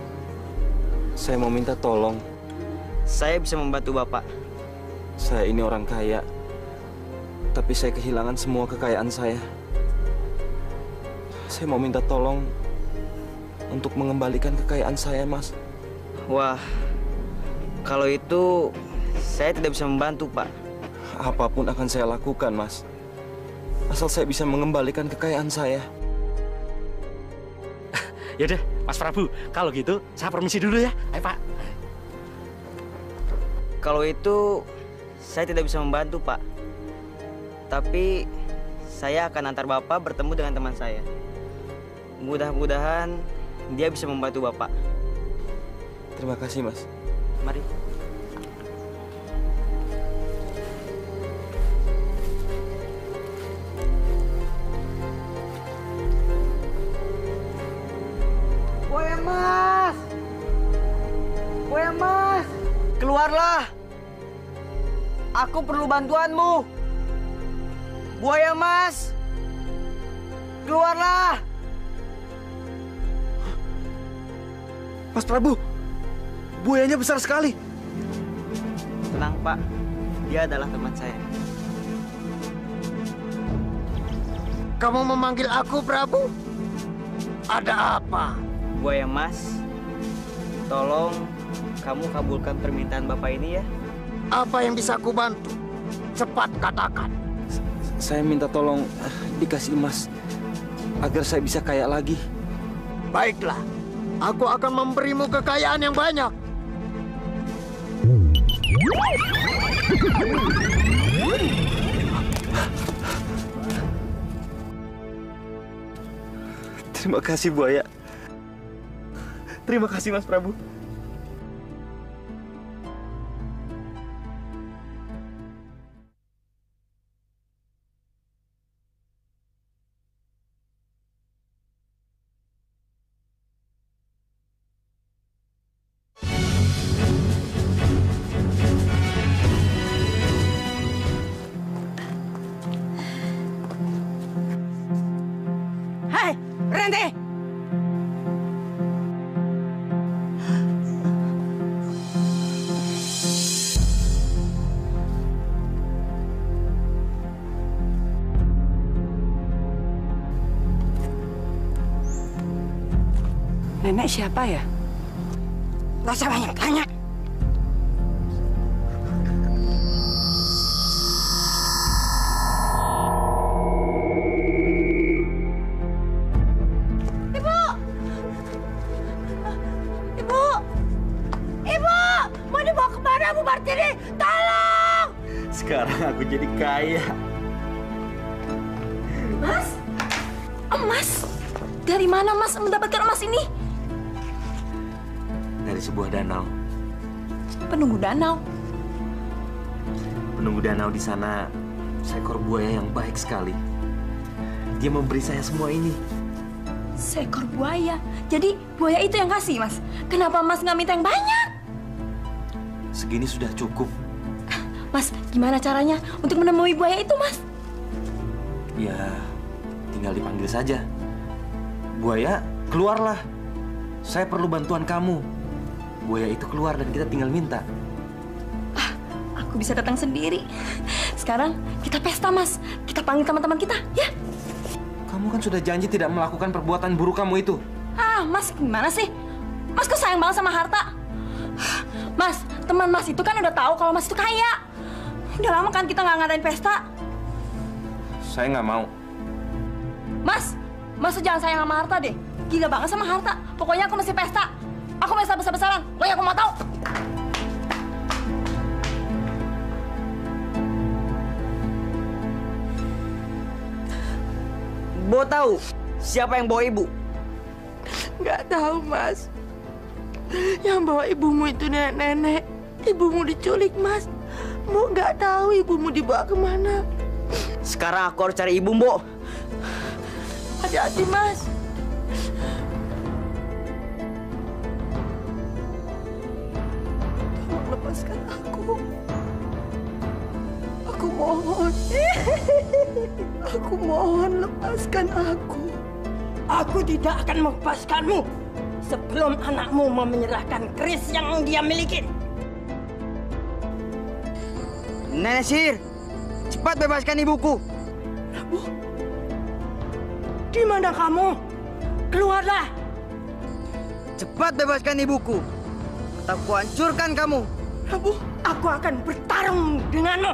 Saya mau minta tolong. Saya bisa membantu Bapak. Saya ini orang kaya, tapi saya kehilangan semua kekayaan saya. Saya mau minta tolong untuk mengembalikan kekayaan saya, Mas. Wah, kalau itu saya tidak bisa membantu, Pak. Apapun akan saya lakukan, Mas. Asal saya bisa mengembalikan kekayaan saya. Yaudah, Mas Prabu, kalau gitu saya permisi dulu ya. Ayo, Pak. Kalau itu saya tidak bisa membantu, Pak. Tapi saya akan antar Bapak bertemu dengan teman saya. Mudah-mudahan dia bisa membantu Bapak. Terima kasih, Mas. Mari. Buaya Mas! Buaya Mas! Keluarlah! Aku perlu bantuanmu. Buaya Mas! Keluarlah! Mas Prabu, buayanya besar sekali. Tenang, Pak. Dia adalah teman saya. Kamu memanggil aku, Prabu? Ada apa? Buaya Mas, tolong kamu kabulkan permintaan Bapak ini ya. Apa yang bisa aku bantu? Cepat katakan. Saya minta tolong dikasih emas agar saya bisa kaya lagi. Baiklah, aku akan memberimu kekayaan yang banyak. Terima kasih, Buaya. Terima kasih, Mas Prabu. Hai, berhenti! Nenek siapa ya? Gak usah banyak tanya. Ibu! Ibu! Ibu! Mau dibawa kemana, Bu Martini? Tolong! Sekarang aku jadi kaya. Mas? Emas? Dari mana Mas mendapatkan emas ini? Dari sebuah danau. Penunggu danau. Penunggu danau di sana seekor buaya yang baik sekali. Dia memberi saya semua ini. Seekor buaya? Jadi buaya itu yang kasih, Mas? Kenapa Mas nggak minta yang banyak? Segini sudah cukup. Mas, gimana caranya untuk menemui buaya itu, Mas? Ya, tinggal dipanggil saja. Buaya, keluarlah. Saya perlu bantuan kamu. Buaya itu keluar dan kita tinggal minta. Aku bisa datang sendiri. Sekarang kita pesta, Mas. Kita panggil teman-teman kita, ya? Kamu kan sudah janji tidak melakukan perbuatan buruk kamu itu. Mas, gimana sih? Mas kok sayang banget sama harta? Mas, teman Mas itu kan udah tahu kalau Mas itu kaya. Udah lama kan kita nggak ngadain pesta. Saya nggak mau. Mas tuh jangan sayang sama harta deh. Gila banget sama harta. Pokoknya aku mesti pesta. Aku pesta besar-besaran. Pokoknya aku mau tahu. Bo tahu siapa yang bawa ibu? Nggak tahu, Mas. Yang bawa ibumu itu nenek-nenek. Ibumu diculik, Mas. Mbok nggak tahu ibumu dibawa kemana. Sekarang aku harus cari ibu, Mbok. Hati-hati, Mas. Tolong lepaskan aku. Aku mohon. Aku mohon lepaskan aku. Aku tidak akan melepaskanmu sebelum anakmu mau menyerahkan keris yang dia miliki. Nenek sihir, cepat bebaskan ibuku. Prabu, di mana kamu? Keluarlah. Cepat bebaskan ibuku, atau aku hancurkan kamu. Prabu, aku akan bertarung denganmu.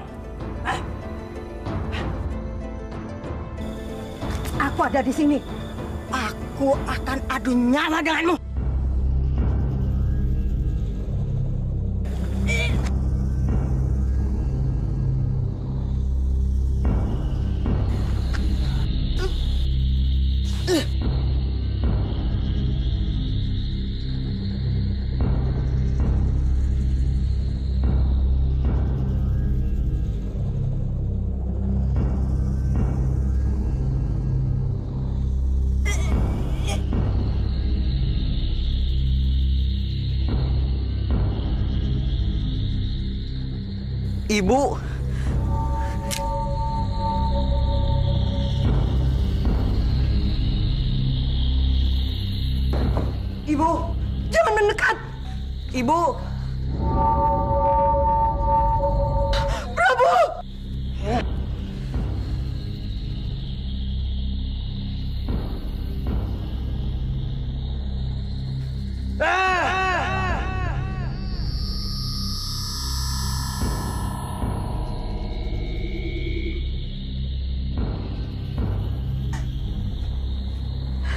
Aku ada di sini. Aku akan adu nyawa denganmu. Ibu. Ibu, jangan mendekat. Ibu. Prabu.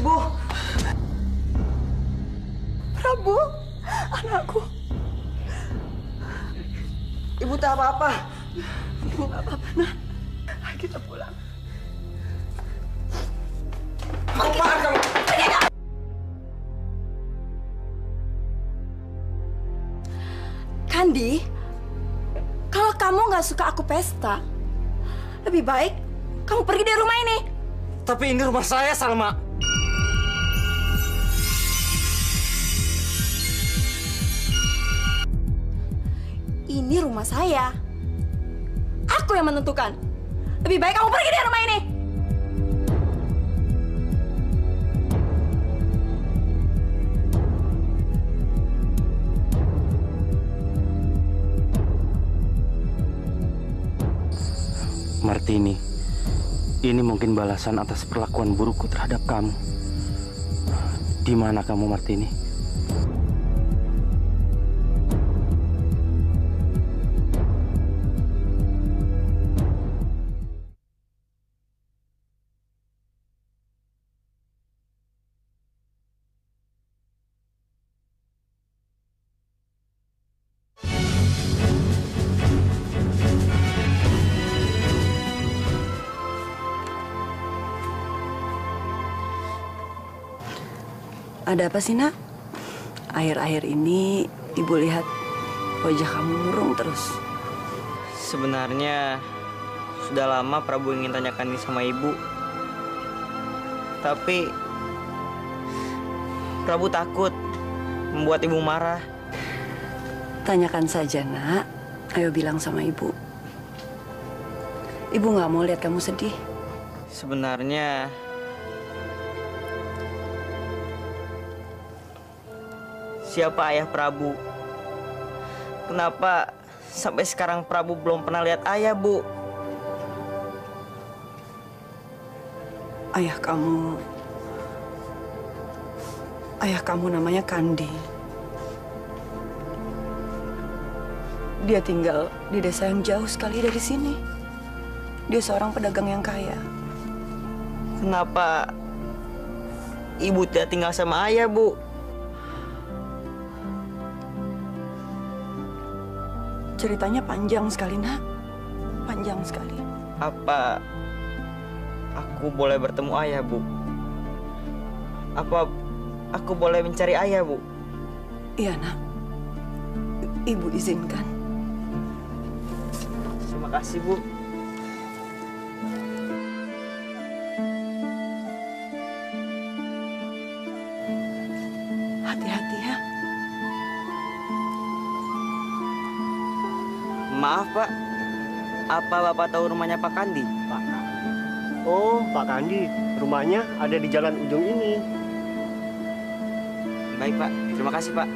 Bu. Prabu, anakku. Ibu tak apa-apa. Ibu nggak apa-apa, nah. Ayo kita pulang. Apaan kamu? Kandi, kalau kamu nggak suka aku pesta, lebih baik kamu pergi dari rumah ini. Tapi ini rumah saya, Salma. Ini rumah saya. Aku yang menentukan. Lebih baik kamu pergi dari rumah ini. Martini, ini mungkin balasan atas perlakuan burukku terhadap kamu. Di mana kamu, Martini? Ada apa sih, Nak? Akhir-akhir ini Ibu lihat wajah kamu murung terus. Sebenarnya sudah lama Prabu ingin tanyakan ini sama Ibu. Tapi Prabu takut membuat Ibu marah. Tanyakan saja, Nak. Ayo bilang sama Ibu. Ibu nggak mau lihat kamu sedih. Sebenarnya siapa ayah Prabu? Kenapa sampai sekarang Prabu belum pernah lihat ayah, Bu? Ayah kamu namanya Kandi. Dia tinggal di desa yang jauh sekali dari sini. Dia seorang pedagang yang kaya. Kenapa ibu tidak tinggal sama ayah, Bu? Ceritanya panjang sekali, Nak. Panjang sekali. Apa aku boleh bertemu ayah, Bu? Apa aku boleh mencari ayah, Bu? Iya, Nak. Ibu izinkan. Terima kasih, Bu. Hati-hati ya. Maaf, Pak. Apa Bapak tahu rumahnya Pak Kandi? Pak. Oh, Pak Kandi. Rumahnya ada di jalan ujung ini. Baik, Pak. Terima kasih, Pak.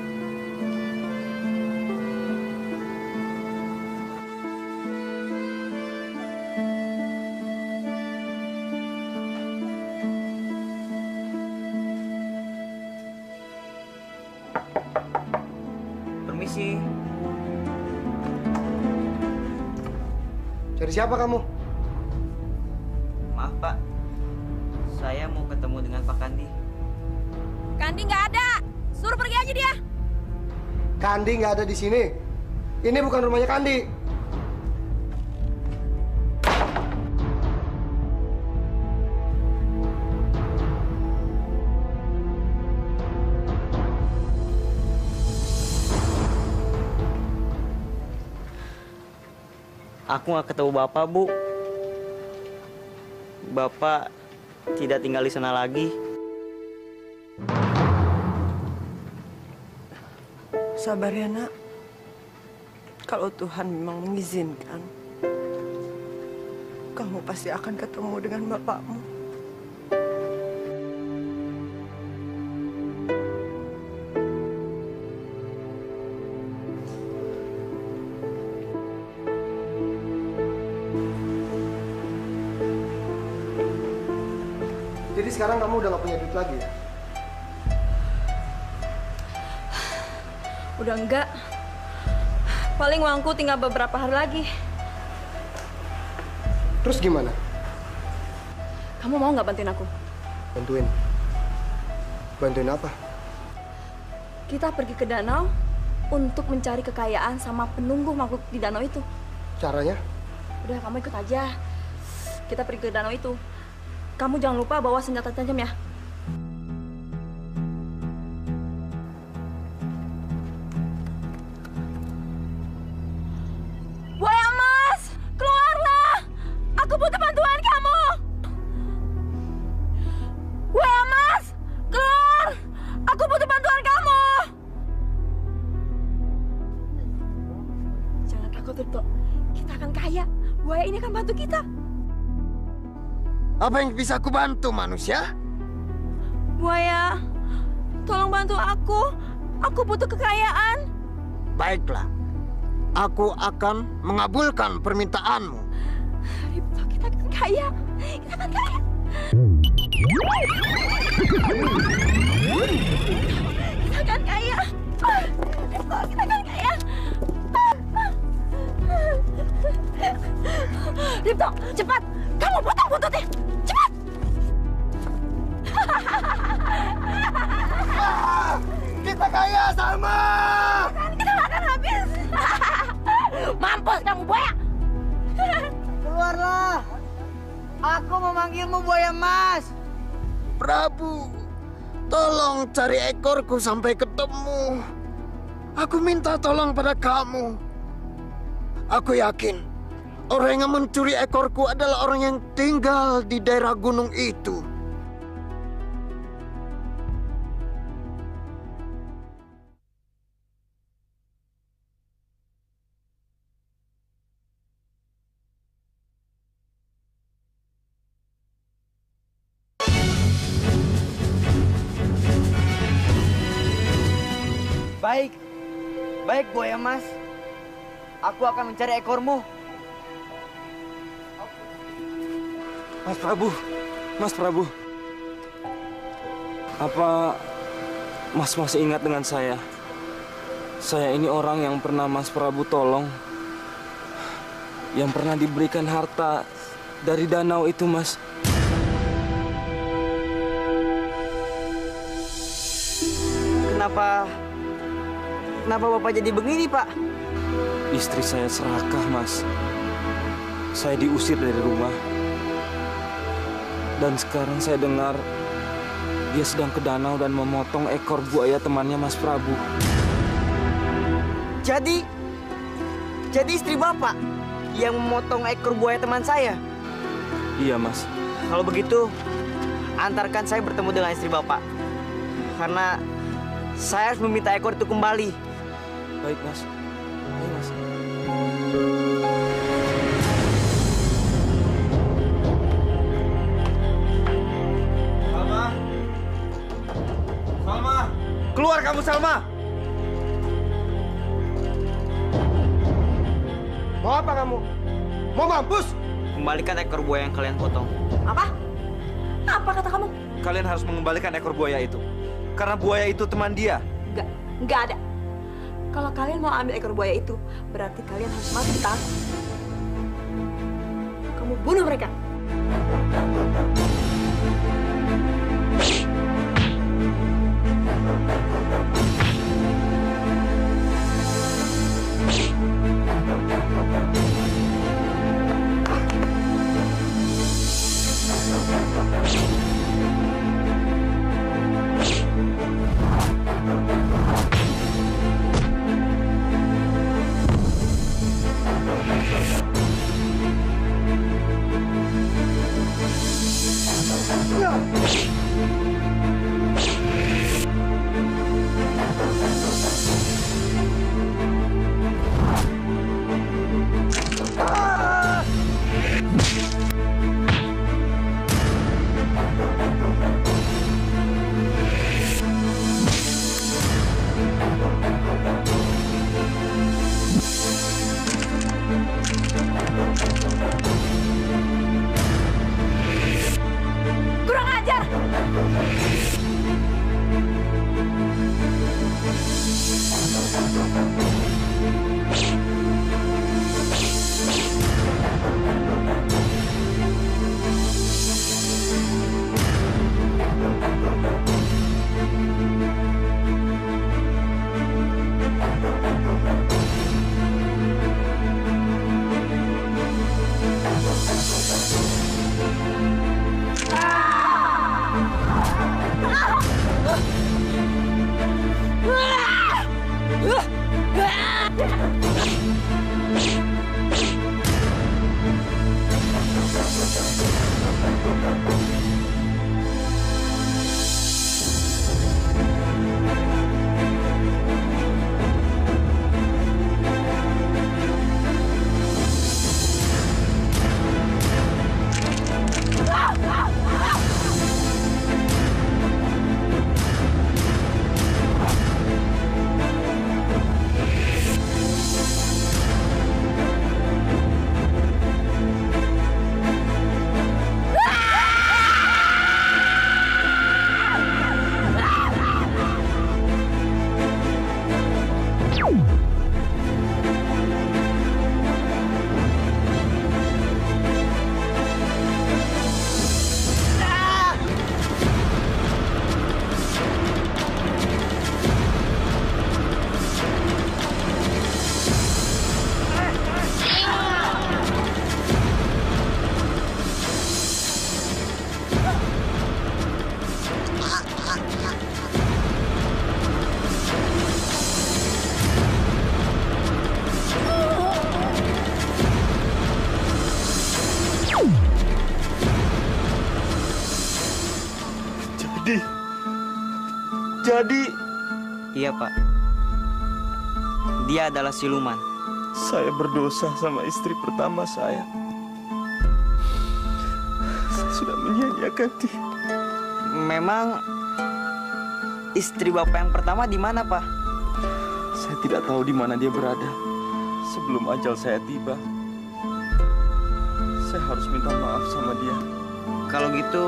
Permisi. Cari siapa kamu? Maaf, Pak. Saya mau ketemu dengan Pak Kandi. Kandi nggak ada. Suruh pergi aja dia. Kandi nggak ada di sini. Ini bukan rumahnya Kandi. Aku nggak ketemu Bapak, Bu. Bapak tidak tinggal di sana lagi. Sabar ya, Nak. Kalau Tuhan memang mengizinkan, kamu pasti akan ketemu dengan bapakmu. Jadi sekarang kamu udah gak punya duit lagi ya? Udah enggak. Paling uangku tinggal beberapa hari lagi. Terus gimana? Kamu mau nggak bantuin aku? Bantuin? Bantuin apa? Kita pergi ke danau untuk mencari kekayaan sama penunggu makhluk di danau itu. Caranya? Udah, kamu ikut aja. Kita pergi ke danau itu. Kamu jangan lupa bawa senjata tajam ya. Buaya emas, keluarlah! Aku butuh bantuan kamu. Buaya emas, keluar! Aku butuh bantuan kamu. Jangan takut, Tirto. Kita akan kaya. Buaya ini akan bantu kita. Apa yang bisa aku bantu, manusia? Buaya, tolong bantu aku. Aku butuh kekayaan. Baiklah, aku akan mengabulkan permintaanmu. Ripto, kita akan kaya. Kita akan kaya. Kita akan kaya. Ripto, kita akan kaya. Ripto, cepat. Kamu potong-potongnya. Cepat. Kita kaya, Salma. Kita makan habis. Mampus kamu, buaya. Keluarlah. Aku memanggilmu buaya emas. Prabu, tolong cari ekorku sampai ketemu. Aku minta tolong pada kamu. Aku yakin orang yang mencuri ekorku adalah orang yang tinggal di daerah gunung itu. Baik. Baik, Buaya Mas. Aku akan mencari ekormu. Mas Prabu. Mas Prabu. Apa Mas masih ingat dengan saya? Saya ini orang yang pernah Mas Prabu tolong. Yang pernah diberikan harta dari danau itu, Mas. Kenapa Bapak jadi begini, Pak? Istri saya serakah, Mas. Saya diusir dari rumah. Dan sekarang saya dengar dia sedang ke danau dan memotong ekor buaya temannya Mas Prabu. Jadi istri Bapak yang memotong ekor buaya teman saya? Iya, Mas. Kalau begitu, antarkan saya bertemu dengan istri Bapak. Karena saya harus meminta ekor itu kembali. Baik, Mas. Ayo, Mas. Salma! Salma! Keluar kamu, Salma! Mau apa kamu? Mau mampus? Kembalikan ekor buaya yang kalian potong. Apa? Apa kata kamu? Kalian harus mengembalikan ekor buaya itu. Karena buaya itu teman dia. Enggak ada. Kalau kalian mau ambil ekor buaya itu, berarti kalian harus mati di tangan. Kamu bunuh mereka. Kurang ajar! Jadi? Iya, Pak. Dia adalah siluman. Saya berdosa sama istri pertama saya. Saya sudah menyia-nyiakan dia. Memang istri Bapak yang pertama di mana, Pak? Saya tidak tahu di mana dia berada. Sebelum ajal saya tiba, saya harus minta maaf sama dia. Kalau gitu,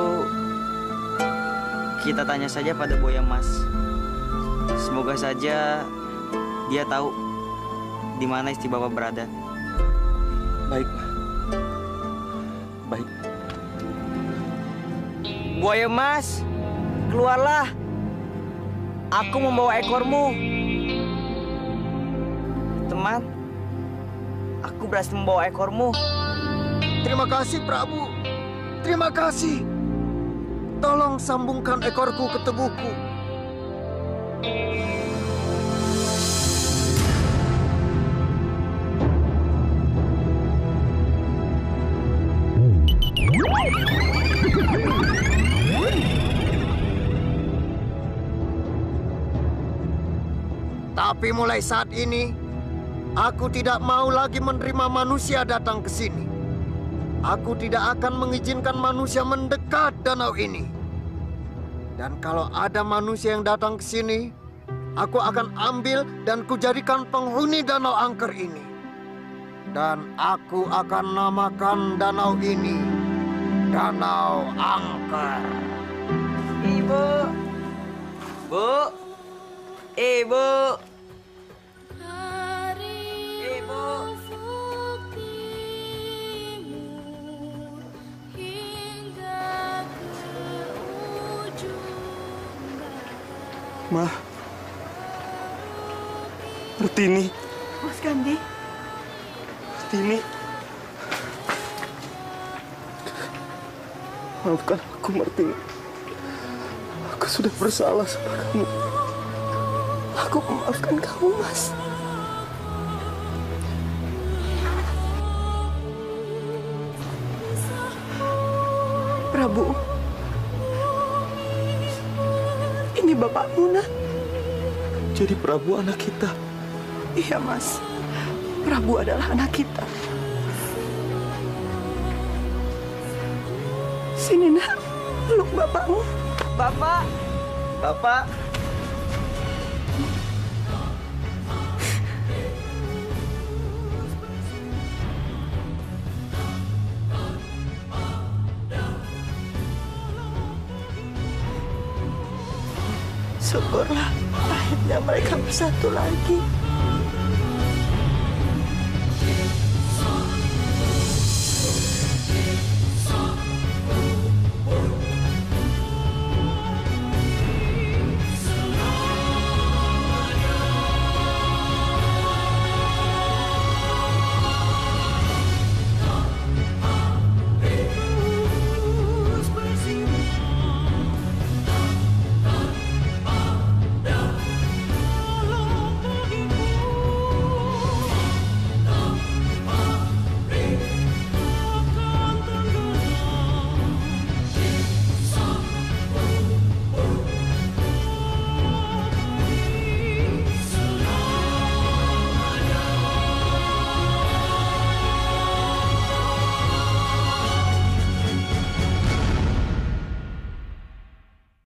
kita tanya saja pada Boya Mas. Semoga saja dia tahu di mana istri Bapak berada. Baik, Ma. Baik. Boya Mas, keluarlah. Aku membawa ekormu. Teman, aku berhasil membawa ekormu. Terima kasih, Prabu. Terima kasih. Tolong sambungkan ekorku ke tubuhku. Tapi mulai saat ini, aku tidak mau lagi menerima manusia datang ke sini. Aku tidak akan mengizinkan manusia mendekat danau ini. Dan kalau ada manusia yang datang ke sini, aku akan ambil dan kujadikan penghuni danau angker ini. Dan aku akan namakan danau ini Danau Angker. Ibu. Bu. Ibu. Ma, Martini. Mas Kandi. Martini. Maafkan aku, Martini. Aku sudah bersalah sama kamu. Aku memaafkan kamu, Mas. Prabu. Ini bapakmu, nak. Jadi Prabu anak kita? Iya, Mas. Prabu adalah anak kita. Sini, nak. Peluk bapakmu. Bapak. Bapak. Syukurlah, akhirnya mereka bersatu lagi.